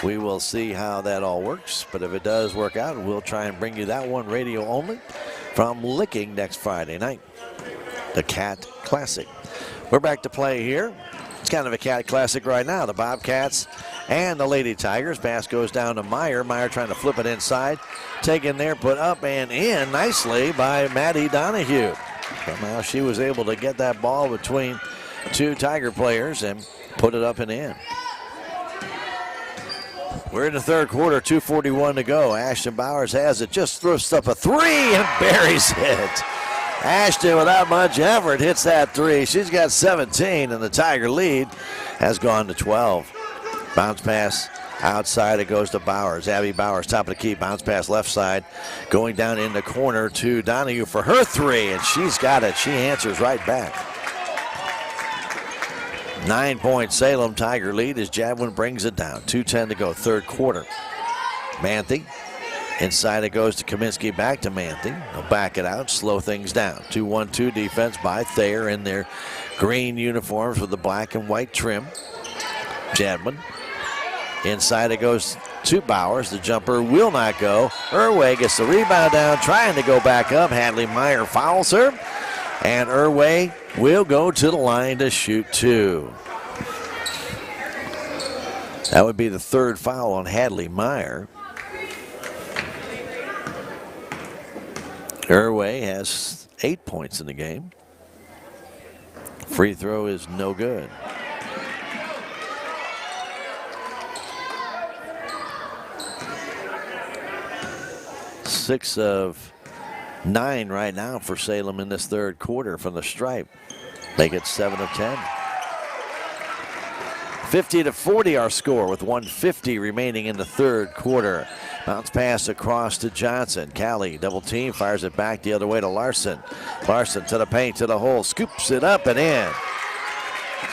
we will see how that all works. But if it does work out, we'll try and bring you that one radio only from Licking next Friday night. The Cat Classic. We're back to play here. It's kind of a Cat Classic right now. The Bobcats and the Lady Tigers. Pass goes down to Meyer. Meyer trying to flip it inside. Taken there, put up and in nicely by Maddie Donahue. Somehow she was able to get that ball between two Tiger players and put it up and in. We're in the third quarter, 2:41 to go. Ashton Bowers has it, just throws up a three and buries it. Ashton, without much effort, hits that three. She's got 17, and the Tiger lead has gone to 12. Bounce pass outside, it goes to Bowers. Abby Bowers, top of the key, bounce pass left side, going down in the corner to Donahue for her three, and she's got it. She answers right back. 9-point Salem Tiger lead as Jadwin brings it down. 2:10 to go, third quarter. Manthe. Inside it goes to Kaminsky, back to Manthe. They'll back it out, slow things down. 2-1-2 defense by Thayer in their green uniforms with the black and white trim. Jadwin. Inside it goes to Bowers. The jumper will not go. Irway gets the rebound down, trying to go back up. Hadley Meyer fouls her. And Irway will go to the line to shoot two. That would be the third foul on Hadley Meyer. Irway has 8 points in the game. Free throw is no good. Six of 9 right now for Salem in this third quarter from the stripe. Make it 7 of 10. 50-40 our score with 1:50 remaining in the third quarter. Bounce pass across to Johnson. Callie double team, fires it back the other way to Larson. Larson to the paint, to the hole, scoops it up and in.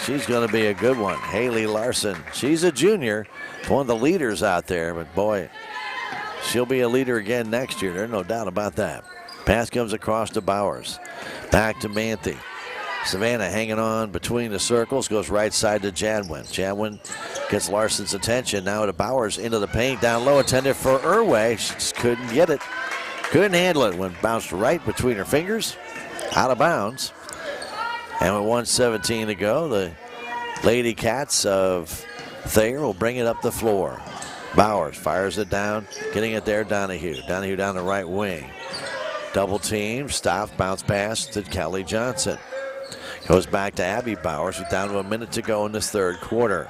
She's going to be a good one. Haley Larson. She's a junior, one of the leaders out there, but boy, she'll be a leader again next year. There's no doubt about that. Pass comes across to Bowers. Back to Manthe. Savannah hanging on between the circles, goes right side to Jadwin. Jadwin gets Larson's attention. Now to Bowers into the paint, down low, intended for Irway. She just couldn't get it. Couldn't handle it when bounced right between her fingers. Out of bounds. And with 1:17 to go, the Lady Cats of Thayer will bring it up the floor. Bowers fires it down, getting it there, Donahue. Donahue down the right wing. Double team, stop, bounce pass to Kelly Johnson. Goes back to Abby Bowers with down to a minute to go in this third quarter.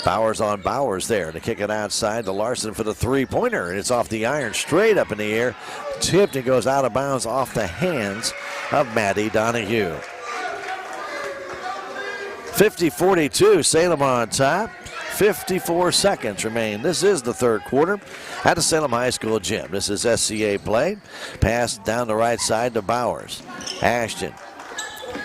Bowers on Bowers there to kick it outside to Larson for the three-pointer, and it's off the iron, straight up in the air. Tipped and goes out of bounds off the hands of Maddie Donahue. 50-42, Salem on top. 54 seconds remain. This is the third quarter at the Salem High School gym. This is SCA play. Pass down the right side to Bowers. Ashton.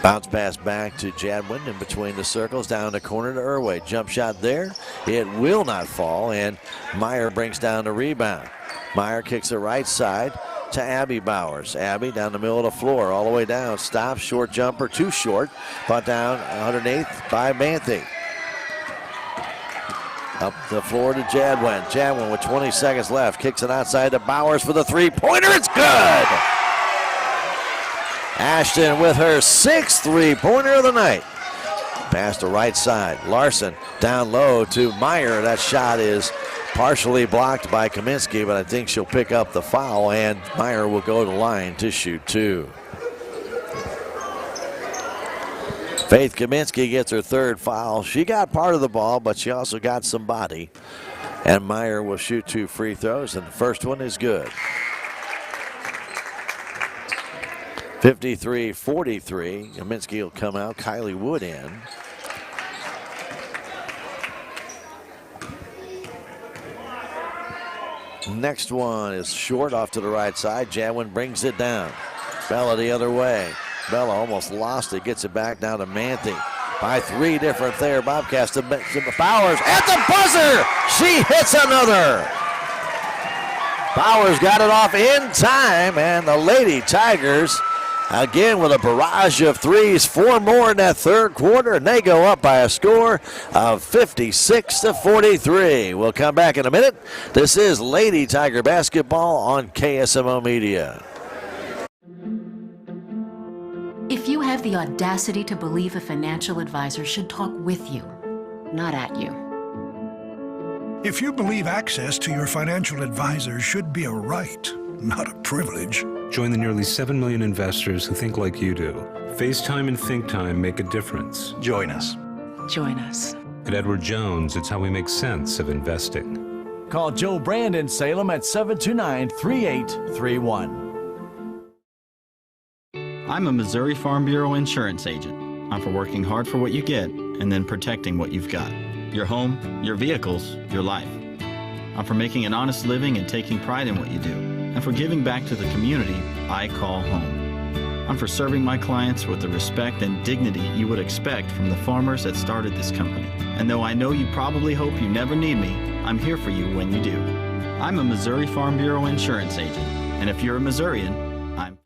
Bounce pass back to Jadwin in between the circles, down the corner to Irway. Jump shot there. It will not fall, and Meyer brings down the rebound. Meyer kicks the right side to Abby Bowers. Abby down the middle of the floor, all the way down. Stop, short jumper, too short. Brought down 108th by Manthe. Up the floor to Jadwin. Jadwin with 20 seconds left. Kicks it outside to Bowers for the three-pointer. It's good! Ashton with her sixth three-pointer of the night. Pass to right side. Larson down low to Meyer. That shot is partially blocked by Kaminsky, but I think she'll pick up the foul, and Meyer will go to the line to shoot two. Faith Kaminsky gets her third foul. She got part of the ball, but she also got some body. And Meyer will shoot two free throws, and the first one is good. 53-43. Kaminsky will come out. Kylie Wood in. next one is short off to the right side. Jadwin brings it down. Bella the other way. Bella almost lost it. Gets it back down to Manthe. By 3 different Thayer Bobcats to Bowers at the buzzer. She hits another. Bowers got it off in time, and the Lady Tigers again with a barrage of threes. 4 more in that third quarter, and they go up by a score of 56-43. We'll come back in a minute. This is Lady Tiger basketball on KSMO Media. If you have the audacity to believe a financial advisor should talk with you, not at you. If you believe access to your financial advisor should be a right, not a privilege. Join the nearly 7 million investors who think like you do. FaceTime and Think Time make a difference. Join us. Join us. At Edward Jones, it's how we make sense of investing. Call Joe Brand in Salem at 729-3831. I'm a Missouri Farm Bureau insurance agent. I'm for working hard for what you get and then protecting what you've got. Your home, your vehicles, your life. I'm for making an honest living and taking pride in what you do. And for giving back to the community I call home. I'm for serving my clients with the respect and dignity you would expect from the farmers that started this company. And though I know you probably hope you never need me, I'm here for you when you do. I'm a Missouri Farm Bureau insurance agent. And if you're a Missourian, I'm...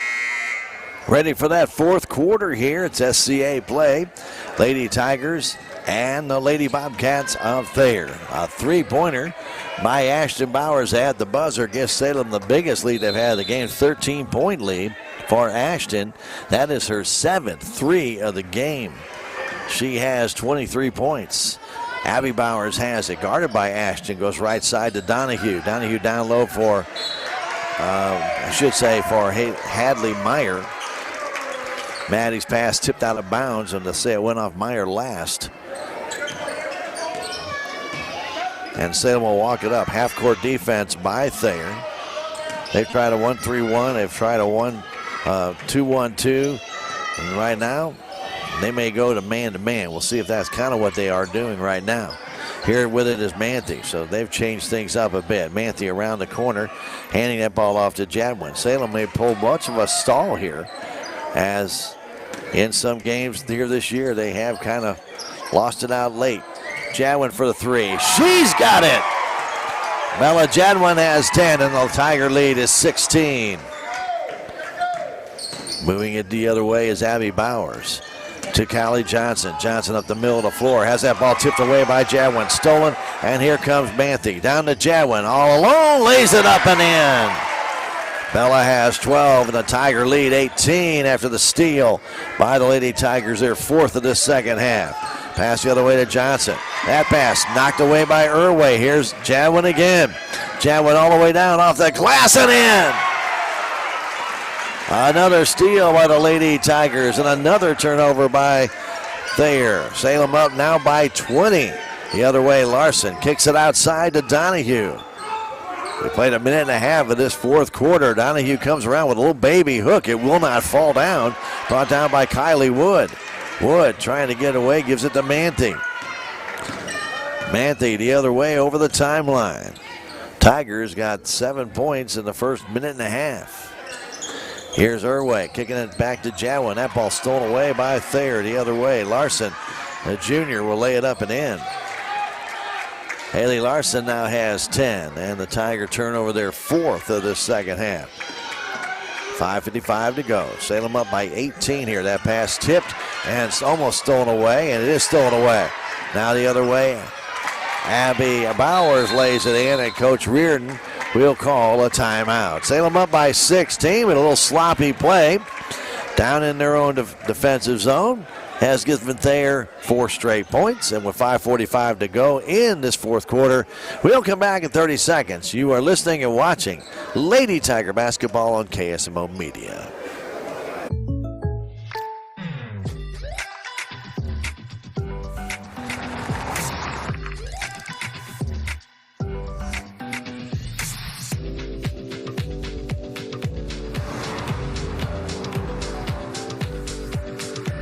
Ready for that fourth quarter here. It's SCA play. Lady Tigers and the Lady Bobcats of Thayer. A three-pointer by Ashton Bowers at the buzzer. Gives Salem the biggest lead they've had of the game. 13-point lead for Ashton. That is her 7th 3 of the game. She has 23 points. Abby Bowers has it. Guarded by Ashton. Goes right side to Donahue. Donahue down low for, for Hadley Meyer. Maddie's pass tipped out of bounds, and to say it went off Meyer last. And Salem will walk it up. Half-court defense by Thayer. They've tried a 1-3-1. They've tried a 2-1-2. And right now, they may go to man-to-man. We'll see if that's kind of what they are doing right now. Here with it is Manthe, so they've changed things up a bit. Manthe around the corner, handing that ball off to Jadwin. Salem may pull much of a stall here, as in some games here this year, they have kind of lost it out late. Jadwin for the 3. She's got it! Bella Jadwin has 10, and the Tiger lead is 16. Moving it the other way is Abby Bowers to Callie Johnson. Johnson up the middle of the floor. Has that ball tipped away by Jadwin. Stolen, and here comes Manthe. Down to Jadwin. All alone, lays it up and in. Bella has 12, and the Tiger lead 18 after the steal by the Lady Tigers. Their 4th of this second half. Pass the other way to Johnson. That pass knocked away by Irway. Here's Jadwin again. Jadwin all the way down off the glass and in. Another steal by the Lady Tigers, and another turnover by Thayer. Salem up now by 20. The other way, Larson kicks it outside to Donahue. We played a minute and a half of this fourth quarter. Donahue comes around with a little baby hook. It will not fall down. Brought down by Kylie Wood. Wood trying to get away, gives it to Manthe. Manthe the other way over the timeline. Tigers got 7 points in the first minute and a half. Here's Irway kicking it back to Jadwin. That ball stolen away by Thayer the other way. Larson, the junior, will lay it up and in. Haley Larson now has 10, and the Tiger turnover their 4th of this second half. 5:55 to go. Salem up by 18 here. That pass tipped, and it's almost stolen away, and it is stolen away. Now the other way. Abby Bowers lays it in, and Coach Reardon will call a timeout. Salem up by 16 with a little sloppy play down in their own defensive zone. Has given Thayer 4 straight points, and with 5:45 to go in this fourth quarter, we'll come back in 30 seconds. You are listening and watching Lady Tiger basketball on KSMO Media.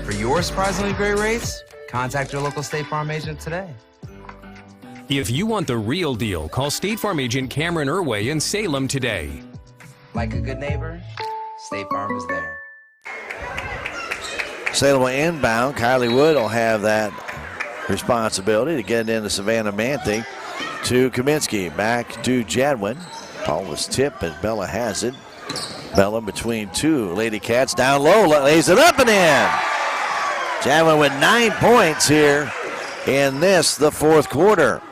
For your surprisingly great rates, contact your local State Farm agent today. If you want the real deal, call State Farm agent Cameron Irway in Salem today. Like a good neighbor, State Farm is there. Salem will inbound. Kylie Wood will have that responsibility to get it into Savannah Manthe. To Kaminsky, back to Jadwin. Ball was tipped, and Bella has it. Bella between two. Lady Cats down low, lays it up and in. Jadwin with 9 points here in the fourth quarter.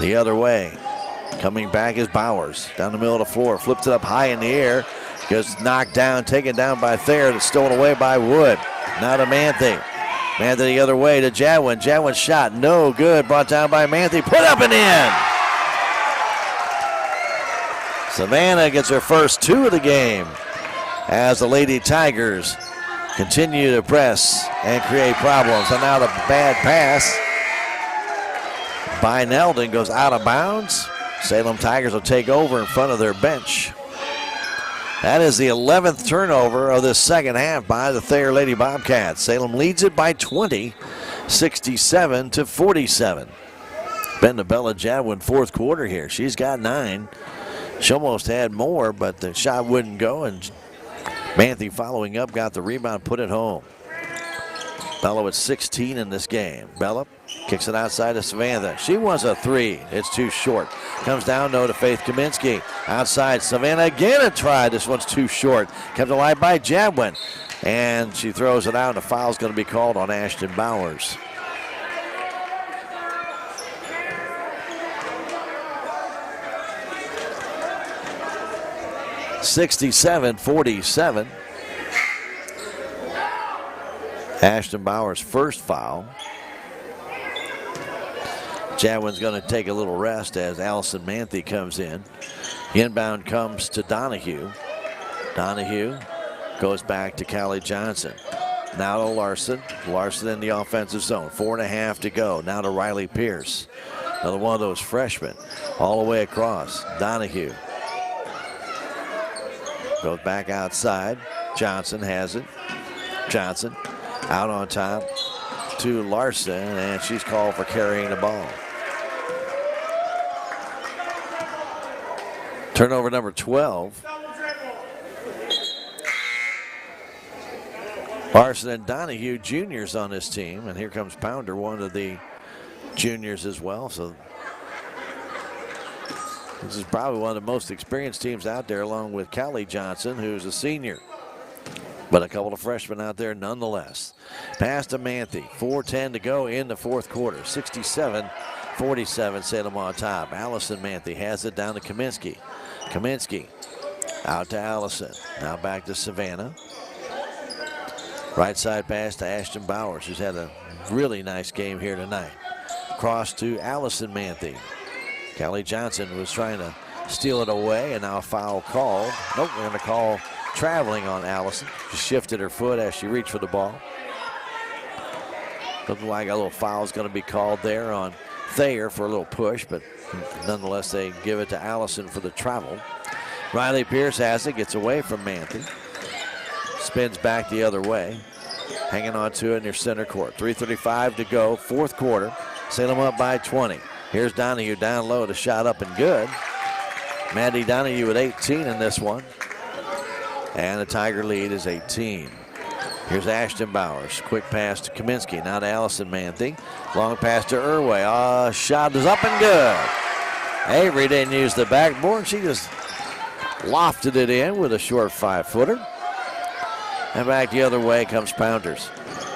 The other way. Coming back is Bowers. Down the middle of the floor. Flips it up high in the air. Gets knocked down, taken down by Thayer. That's stolen away by Wood. Now to Manthe. Manthe the other way to Jadwin. Jadwin's shot no good. Brought down by Manthe. Put up and in. Savannah gets her first 2 of the game as the Lady Tigers continue to press and create problems. And now the bad pass by Neldon goes out of bounds. Salem Tigers will take over in front of their bench. That is the 11th turnover of this second half by the Thayer Lady Bobcats. Salem leads it by 20, 67-47. Been to Bella Jadwin fourth quarter here. She's got 9. She almost had more, but the shot wouldn't go, and Manthe following up got the rebound, put it home. Bella with 16 in this game. Bella kicks it outside of Savannah. She wants a 3. It's too short. Comes down, though, to Faith Kaminsky. Outside, Savannah again a try. This one's too short. Kept alive by Jadwin. And she throws it out, and a foul's going to be called on Ashton Bowers. (67-47). Ashton Bowers' first foul. Jadwin's going to take a little rest as Allison Manthe comes in. Inbound comes to Donahue. Donahue goes back to Callie Johnson. Now to Larson. Larson in the offensive zone. 4.5 to go. Now to Riley Pierce. Another one of those freshmen. All the way across. Donahue goes back outside. Johnson has it. Johnson out on top to Larson, and she's called for carrying the ball. Turnover number 12. Larson and Donahue juniors on this team, and here comes Pounder, one of the juniors as well. So this is probably one of the most experienced teams out there, along with Callie Johnson, who's a senior. But a couple of freshmen out there nonetheless. Pass to Manthe. 4:10 to go in the fourth quarter. 67-47, Salem on top. Allison Manthe has it down to Kaminsky. Kaminsky out to Allison. Now back to Savannah. Right side pass to Ashton Bowers, who's had a really nice game here tonight. Cross to Allison Manthe. Callie Johnson was trying to steal it away, and now a foul called. Nope, we're going to call traveling on Allison. She shifted her foot as she reached for the ball. Looking like a little foul is going to be called there on Thayer for a little push, but nonetheless they give it to Allison for the travel. Riley Pierce has it, gets away from Manthe. Spins back the other way. Hanging on to it in their center court. 3:35 to go, fourth quarter. Salem up by 20. Here's Donahue down low, the shot up and good. Maddie Donahue with 18 in this one. And the Tiger lead is 18. Here's Ashton Bowers. Quick pass to Kaminsky. Now to Allison Manthe. Long pass to Irway. Shot is up and good. Avery didn't use the backboard. She just lofted it in with a short 5-footer. And back the other way comes Pounders.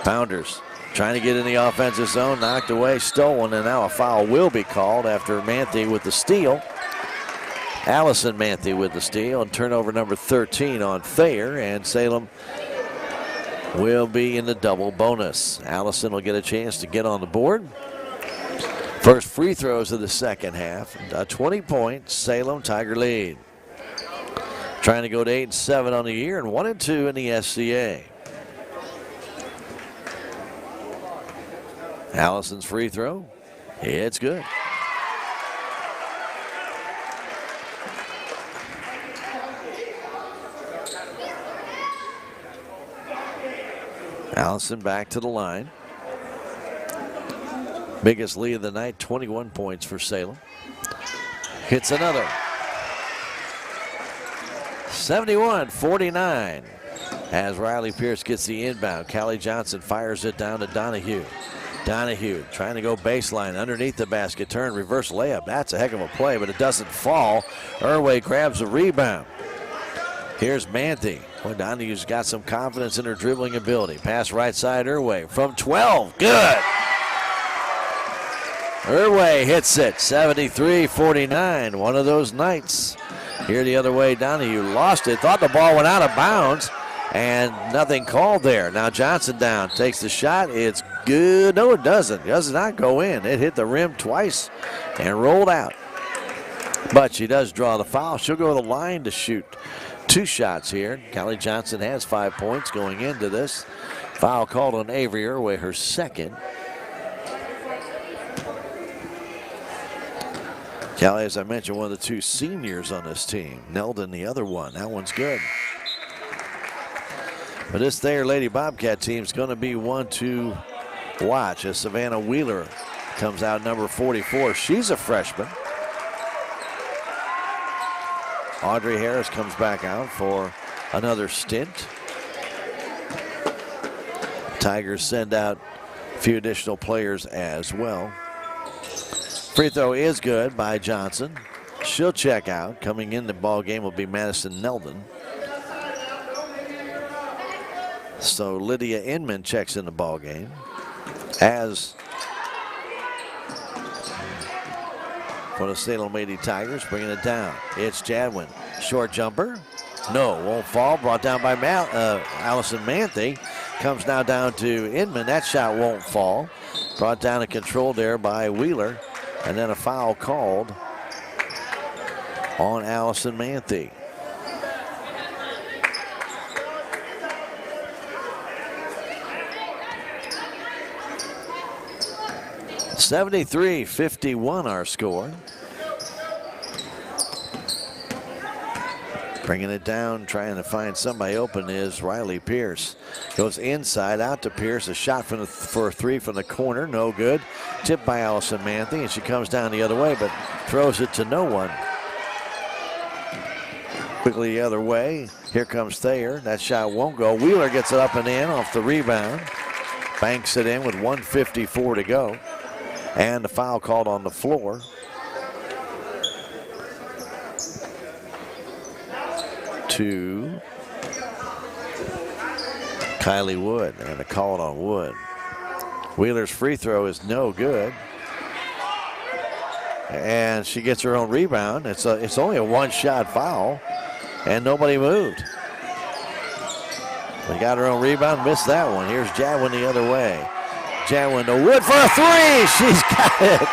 Pounders trying to get in the offensive zone. Knocked away, stolen, and now a foul will be called after Manthe with the steal. Allison Manthe with the steal, and turnover number 13 on Thayer, and Salem will be in the double bonus. Allison will get a chance to get on the board. First free throws of the second half. A 20-point Salem Tiger lead. Trying to go to 8-7 on the year and 1-2 in the SCA. Allison's free throw. It's good. Allison back to the line. Biggest lead of the night, 21 points for Salem. Hits another. 71-49. As Riley Pierce gets the inbound, Callie Johnson fires it down to Donahue. Donahue trying to go baseline underneath the basket, turn, reverse layup. That's a heck of a play, but it doesn't fall. Irway grabs a rebound. Here's Manthe. Well, Donahue's got some confidence in her dribbling ability. Pass right side, Irway from 12. Good. Irway hits it, 73-49. One of those nights. Here the other way, Donahue lost it. Thought the ball went out of bounds, and nothing called there. Now Johnson down, takes the shot. It's good. No, it doesn't. It does not go in. It hit the rim twice and rolled out. But she does draw the foul. She'll go to the line to shoot 2 shots here. Callie Johnson has 5 points going into this. Foul called on Avery Irway, her second. Callie, as I mentioned, one of the 2 seniors on this team. Neldon, the other one. That one's good. But this Thayer Lady Bobcat team is going to be one to watch as Savannah Wheeler comes out number 44. She's a freshman. Audrey Harris comes back out for another stint. Tigers send out a few additional players as well. Free throw is good by Johnson. She'll check out. Coming in the ball game will be Madison Neldon. So Lydia Inman checks in the ball game. As for the Salem Lady Tigers, bringing it down. It's Jadwin. Short jumper. No, won't fall. Brought down by Allison Manthe. Comes now down to Inman. That shot won't fall. Brought down and controlled there by Wheeler. And then a foul called on Allison Manthe. (73-51) our score. Bringing it down, trying to find somebody open is Riley Pierce. Goes inside, out to Pierce. A shot for a 3 from the corner, no good. Tipped by Allison Manthe, and she comes down the other way, but throws it to no one. Quickly the other way. Here comes Thayer. That shot won't go. Wheeler gets it up and in off the rebound. Banks it in with 1:54 to go. And the foul called on the floor. To Kylie Wood, and a call on Wood. Wheeler's free throw is no good. And she gets her own rebound. It's only a 1-shot foul, and nobody moved. They got her own rebound, missed that one. Here's Jadwin the other way. Jadwin to Wood for a 3. She's got it.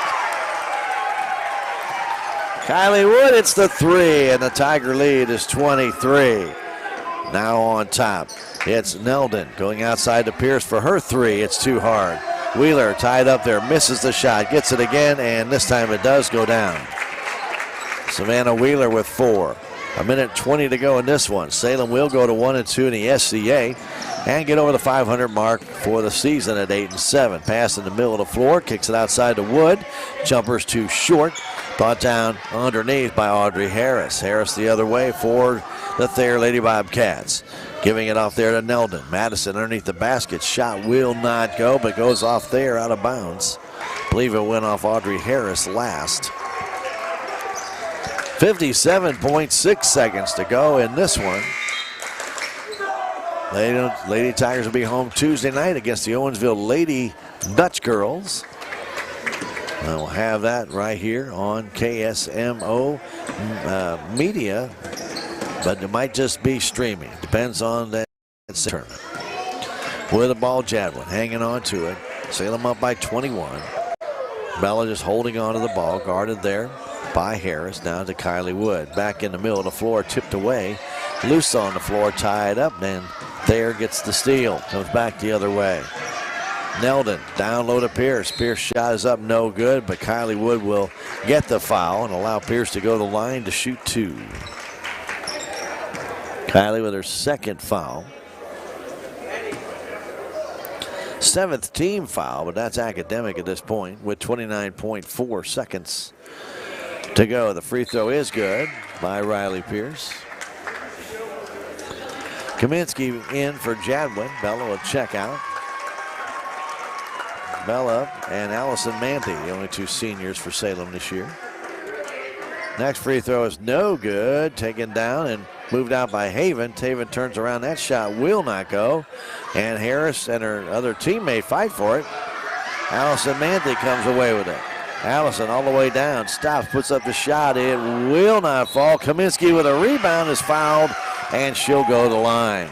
Kylie Wood, it's the 3, and the Tiger lead is 23. Now on top, it's Neldon going outside to Pierce for her 3. It's too hard. Wheeler tied up there, misses the shot, gets it again, and this time it does go down. Savannah Wheeler with 4. 1:20 to go in this one. Salem will go to 1-2 in the SCA and get over the 500 mark for the season at 8-7. Pass in the middle of the floor, kicks it outside to Wood. Jumper's too short. Brought down underneath by Audrey Harris. Harris the other way for the Thayer Lady Bobcats. Giving it off there to Neldon. Madison underneath the basket. Shot will not go, but goes off there out of bounds. I believe it went off Audrey Harris last. 57.6 seconds to go in this one. Lady Tigers will be home Tuesday night against the Owensville Lady Dutch Girls. And we'll have that right here on KSMO media, but it might just be streaming. Depends on that tournament. With the ball, Jadwin hanging on to it. Salem up by 21. Bella just holding on to the ball, guarded there by Harris. Down to Kylie Wood. Back in the middle of the floor, tipped away. Loose on the floor, tied up, and Thayer gets the steal. Comes back the other way. Neldon down low to Pierce. Pierce shot is up, no good, but Kylie Wood will get the foul and allow Pierce to go to the line to shoot 2. Kylie with her second foul. 7th team foul, but that's academic at this point with 29.4 seconds to go. The free throw is good by Riley Pierce. Kaminsky in for Jadwin. Bella will check out. Bella and Allison Manthe, the only two seniors for Salem this year. Next free throw is no good. Taken down and moved out by Haven. Haven turns around. That shot will not go. And Harris and her other teammate fight for it. Allison Manthe comes away with it. Allison all the way down. Stops, puts up the shot. It will not fall. Kaminsky with a rebound is fouled, and she'll go to the line.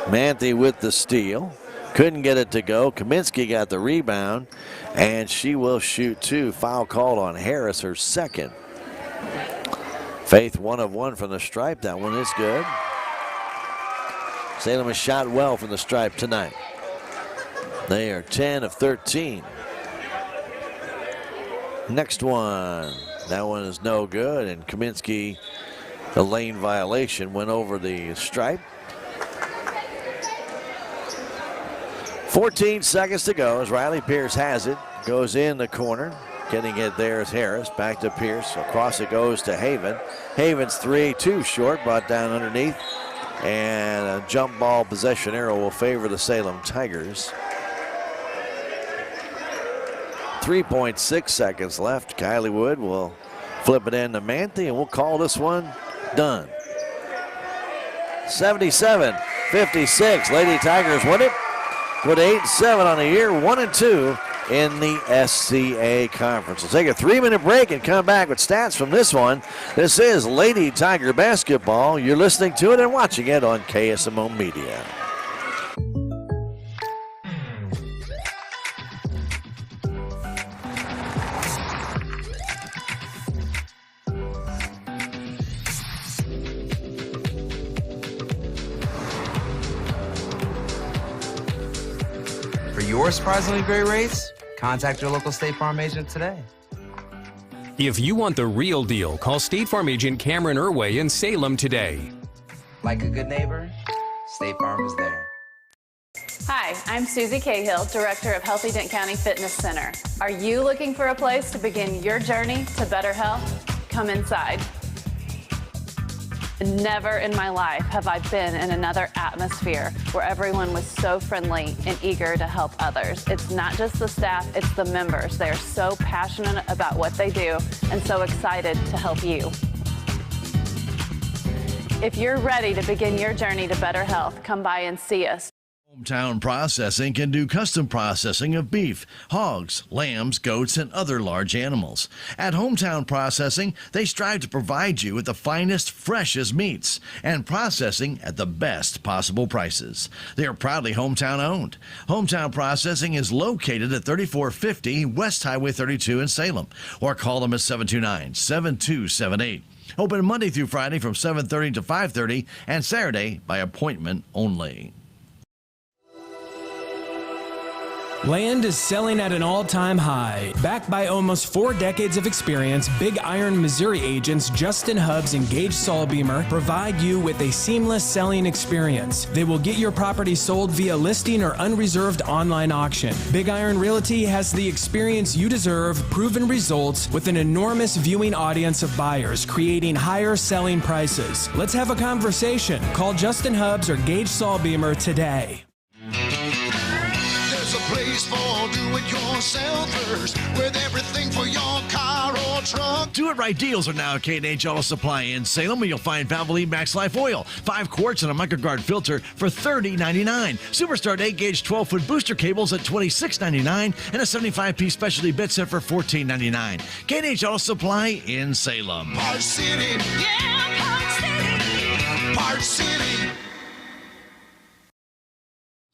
Manthe with the steal. Couldn't get it to go. Kaminsky got the rebound, and she will shoot two. Foul called on Harris, her second. Faith 1 of 1 from the stripe. That one is good. Salem has shot well from the stripe tonight. They are 10 of 13. Next one. That one is no good, and Kaminsky, the lane violation, went over the stripe. 14 seconds to go as Riley Pierce has it. Goes in the corner. Getting it there is Harris. Back to Pierce. Across it goes to Haven. Haven's 3, too short. Brought down underneath. And a jump ball possession arrow will favor the Salem Tigers. 3.6 seconds left. Kylie Wood will flip it in to Manthe, and we'll call this one done. 77-56. Lady Tigers win it with 8-7 on the year, 1-2 in the SCA Conference. We'll take a 3-minute break and come back with stats from this one. This is Lady Tiger Basketball. You're listening to it and watching it on KSMO Media. Your surprisingly great rates? Contact your local State Farm agent today. If you want the real deal, call State Farm agent Cameron Irway in Salem today. Like a good neighbor, State Farm is there. Hi, I'm Susie Cahill, Director of Healthy Dent County Fitness Center. Are you looking for a place to begin your journey to better health? Come inside. Never in my life have I been in another atmosphere where everyone was so friendly and eager to help others. It's not just the staff, it's the members. They are so passionate about what they do and so excited to help you. If you're ready to begin your journey to better health, come by and see us. Hometown Processing can do custom processing of beef, hogs, lambs, goats, and other large animals. At Hometown Processing, they strive to provide you with the finest, freshest meats and processing at the best possible prices. They are proudly hometown owned. Hometown Processing is located at 3450 West Highway 32 in Salem, or call them at 729-7278. Open Monday through Friday from 7:30 to 5:30 and Saturday by appointment only. Land is selling at an all-time high. Backed by almost 4 decades of experience, Big Iron Missouri agents Justin Hubbs and Gage Saulbeamer provide you with a seamless selling experience. They will get your property sold via listing or unreserved online auction. Big Iron Realty has the experience you deserve, proven results, with an enormous viewing audience of buyers, creating higher selling prices. Let's have a conversation. Call Justin Hubbs or Gage Saulbeamer today. There's a place for do-it-yourselfers with everything for your car or truck. Do It Right deals are now at K&H Auto Supply in Salem, where you'll find Valvoline Max Life Oil, 5 quarts and a MicroGuard filter for $30.99. Superstar 8-gauge 12-foot booster cables at $26.99 and a 75-piece specialty bit set for $14.99. K&H Auto Supply in Salem. Park City, yeah, Park City, Park City.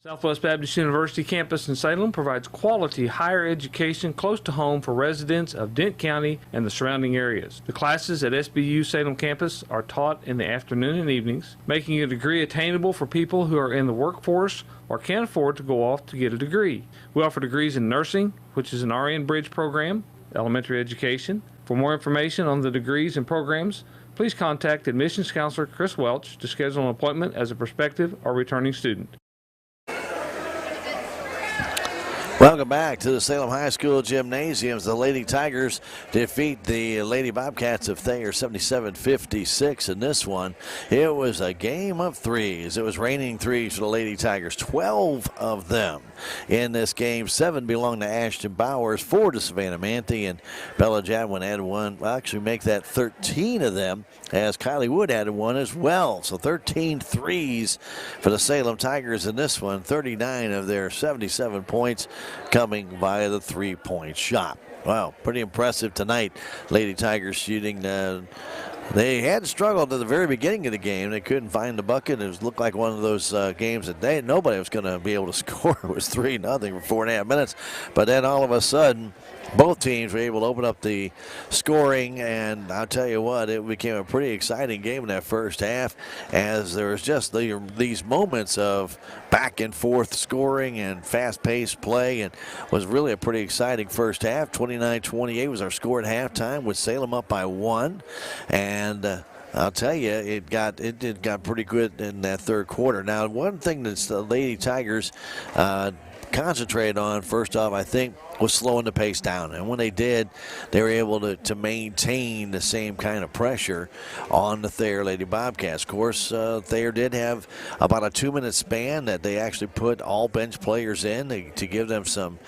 Southwest Baptist University campus in Salem provides quality higher education close to home for residents of Dent County and the surrounding areas. The classes at SBU Salem campus are taught in the afternoon and evenings, making a degree attainable for people who are in the workforce or can't afford to go off to get a degree. We offer degrees in nursing, which is an RN Bridge program, elementary education. For more information on the degrees and programs, please contact admissions counselor Chris Welch to schedule an appointment as a prospective or returning student. Welcome back to the Salem High School Gymnasiums. The Lady Tigers defeat the Lady Bobcats of Thayer 77-56 in this one. It was a game of threes. It was raining threes for the Lady Tigers, 12 of them in this game. 7 belonged to Ashton Bowers, 4 to Savannah Manthe, and Bella Jadwin added 1. Well, actually make that 13 of them, as Kylie Wood added 1 as well. So 13 threes for the Salem Tigers in this one. 39 of their 77 points coming via the three-point shot. Wow, pretty impressive tonight. Lady Tigers shooting. They had struggled at the very beginning of the game. They couldn't find the bucket. It looked like one of those games that nobody was going to be able to score. It was 3-0 for 4.5 minutes. But then all of a sudden, both teams were able to open up the scoring, and I'll tell you what, it became a pretty exciting game in that first half, as there was just these moments of back and forth scoring and fast-paced play, and was really a pretty exciting first half. 29-28 was our score at halftime, with Salem up by 1, and I'll tell you, it got pretty good in that third quarter. Now, one thing that the Lady Tigers concentrated on, first off, I think, was slowing the pace down. And when they did, they were able to maintain the same kind of pressure on the Thayer Lady Bobcats. Of course, Thayer did have about a 2-minute span that they actually put all bench players in to give them some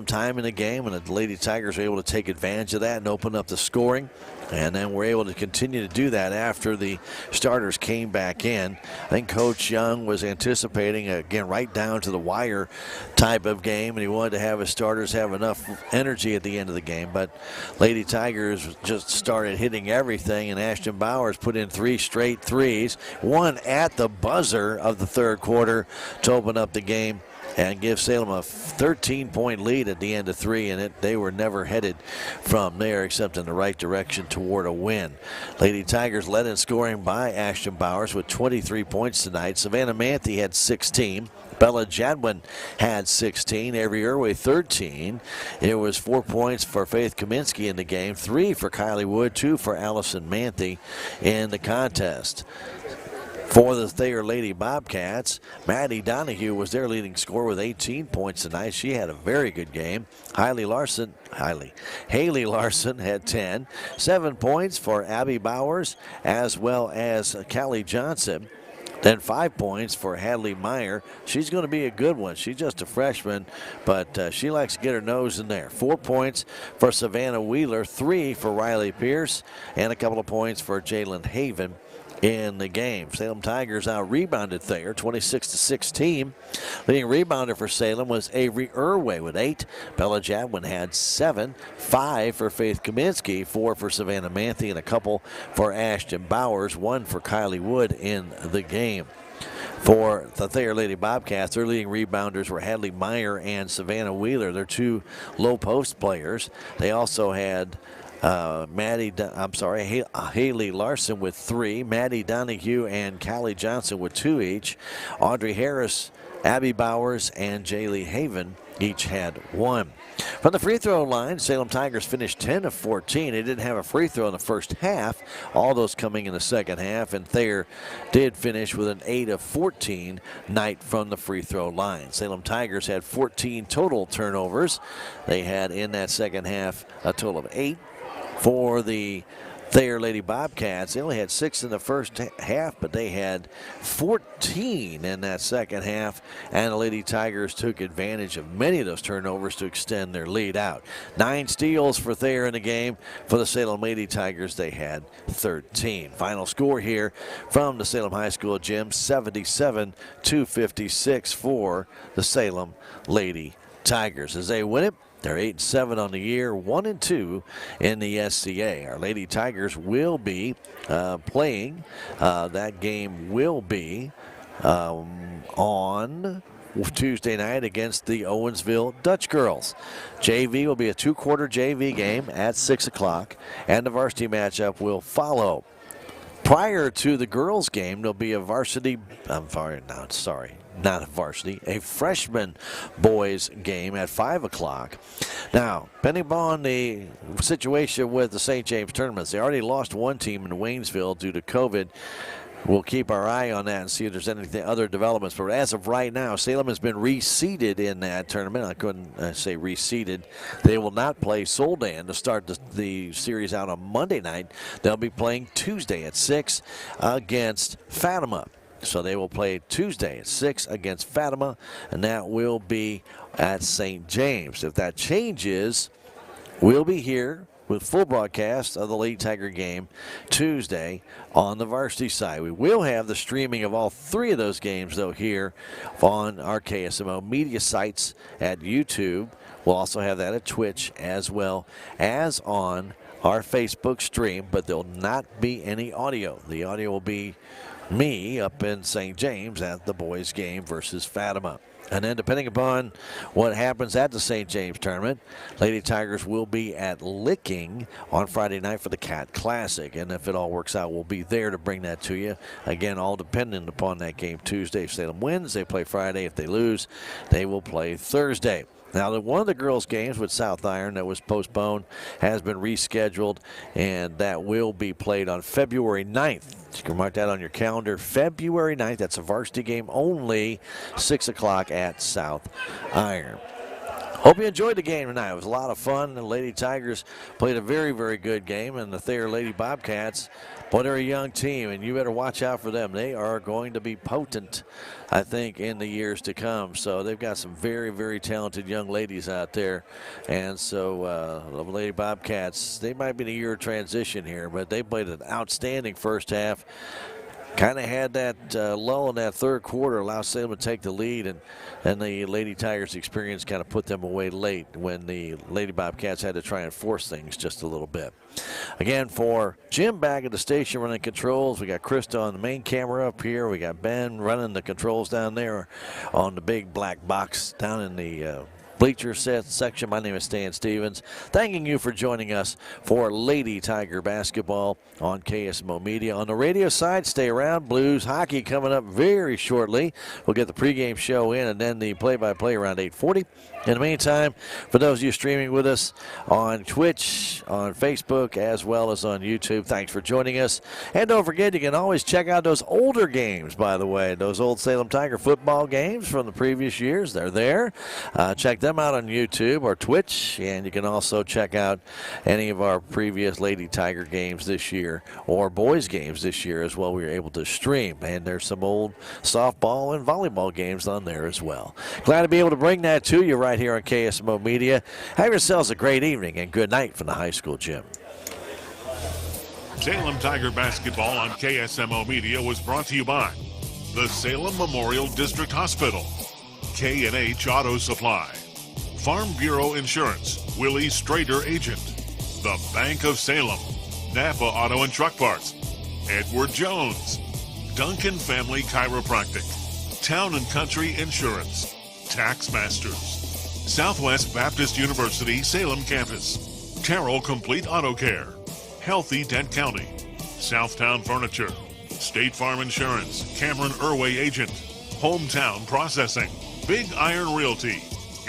time in the game, and the Lady Tigers were able to take advantage of that and open up the scoring. And then we're able to continue to do that after the starters came back in. I think Coach Young was anticipating, again, right down to the wire type of game, and he wanted to have his starters have enough energy at the end of the game. But Lady Tigers just started hitting everything, and Ashton Bowers put in 3 straight threes, one at the buzzer of the third quarter to open up the game and give Salem a 13-point lead at the end of 3, and they were never headed from there except in the right direction toward a win. Lady Tigers led in scoring by Ashton Bowers with 23 points tonight. Savannah Manthe had 16. Bella Jadwin had 16. Avery Irway 13. It was 4 points for Faith Kaminsky in the game, 3 for Kylie Wood, 2 for Allison Manthe in the contest. For the Thayer Lady Bobcats, Maddie Donahue was their leading scorer with 18 points tonight. She had a very good game. Haley Larson had 10. 7 points for Abby Bowers, as well as Callie Johnson. Then 5 points for Hadley Meyer. She's going to be a good one. She's just a freshman, but she likes to get her nose in there. 4 points for Savannah Wheeler, 3 for Riley Pierce, and a couple of points for Jalen Haven in the game. Salem Tigers out-rebounded Thayer 26-16. Leading rebounder for Salem was Avery Irway with 8. Bella Jadwin had 7. 5 for Faith Kaminsky, 4 for Savannah Manthe, and a couple for Ashton Bowers, 1 for Kylie Wood in the game. For the Thayer Lady Bobcats, their leading rebounders were Hadley Meyer and Savannah Wheeler. They're 2 low-post players. They also had Haley Larson with 3, Maddie Donahue and Callie Johnson with 2 each. Audrey Harris, Abby Bowers, and Jaylee Haven each had 1. From the free throw line, Salem Tigers finished 10 of 14. They didn't have a free throw in the first half, all those coming in the second half, and Thayer did finish with an 8 of 14 night from the free throw line. Salem Tigers had 14 total turnovers. They had in that second half a total of 8. For the Thayer Lady Bobcats, they only had 6 in the first half, but they had 14 in that second half, and the Lady Tigers took advantage of many of those turnovers to extend their lead out. 9 steals for Thayer in the game. For the Salem Lady Tigers, they had 13. Final score here from the Salem High School gym, 77-56 for the Salem Lady Tigers. As they win it, they're 8-7 on the year, 1-2 in the SCA. Our Lady Tigers will be playing. That game will be on Tuesday night against the Owensville Dutch Girls. JV will be a 2-quarter JV game at 6 o'clock, and the varsity matchup will follow. Prior to the girls' game, there'll be a a freshman boys game at 5 o'clock. Now, depending upon the situation with the St. James tournaments, they already lost one team in Waynesville due to COVID. We'll keep our eye on that and see if there's anything other developments. But as of right now, Salem has been reseeded in that tournament. I couldn't say reseeded. They will not play Soldan to start the series out on Monday night. They'll be playing Tuesday at 6 against Fatima. So they will play Tuesday at 6 against Fatima, and that will be at St. James. If that changes, we'll be here with full broadcast of the Lady Tiger game Tuesday on the varsity side. We will have the streaming of all three of those games, though, here on our KSMO media sites at YouTube. We'll also have that at Twitch as well as on our Facebook stream, but there will not be any audio. The audio will be me up in St. James at the boys' game versus Fatima. And then depending upon what happens at the St. James tournament, Lady Tigers will be at Licking on Friday night for the Cat Classic. And if it all works out, we'll be there to bring that to you. Again, all dependent upon that game Tuesday. If Salem wins, they play Friday. If they lose, they will play Thursday. Now, one of the girls' games with South Iron that was postponed has been rescheduled, and that will be played on February 9th. You can mark that on your calendar. February 9th, that's a varsity game only, 6 o'clock at South Iron. Hope you enjoyed the game tonight. It was a lot of fun. The Lady Tigers played a very, very good game, and the Thayer Lady Bobcats, boy, they're a young team, and you better watch out for them. They are going to be potent, I think, in the years to come. So they've got some very, very talented young ladies out there. And so the Lady Bobcats, they might be in a year of transition here, but they played an outstanding first half. Kind of had that lull in that third quarter, allowed Salem to take the lead, and the Lady Tigers experience kind of put them away late when the Lady Bobcats had to try and force things just a little bit. Again, for Jim back at the station running controls, we got Krista on the main camera up here. We got Ben running the controls down there on the big black box down in the bleacher set section. My name is Stan Stevens. Thanking you for joining us for Lady Tiger basketball on KSMO Media. On the radio side, stay around. Blues hockey coming up very shortly. We'll get the pregame show in and then the play-by-play around 8:40. In the meantime, for those of you streaming with us on Twitch, on Facebook, as well as on YouTube, thanks for joining us. And don't forget, you can always check out those older games, by the way, those old Salem Tiger football games from the previous years. They're there. Check them out on YouTube or Twitch, and you can also check out any of our previous Lady Tiger games this year or boys games this year as well. We were able to stream, and there's some old softball and volleyball games on there as well. Glad to be able to bring that to you right here on KSMO Media. Have yourselves a great evening and good night from the high school gym. Salem Tiger basketball on KSMO Media was brought to you by the Salem Memorial District Hospital, K&H Auto Supply, Farm Bureau Insurance, Willie Strader Agent, the Bank of Salem, Napa Auto and Truck Parts, Edward Jones, Duncan Family Chiropractic, Town and Country Insurance, Tax Masters, Southwest Baptist University Salem Campus, Terrell Complete Auto Care, Healthy Dent County, Southtown Furniture, State Farm Insurance, Cameron Irway Agent, Hometown Processing, Big Iron Realty,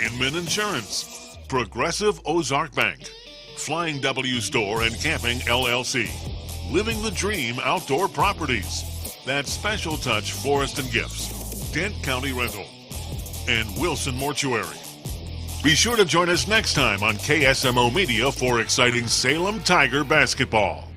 Inman Insurance, Progressive Ozark Bank, Flying W Store and Camping LLC, Living the Dream Outdoor Properties, That Special Touch Forest and Gifts, Dent County Rental, and Wilson Mortuary. Be sure to join us next time on KSMO Media for exciting Salem Tiger basketball.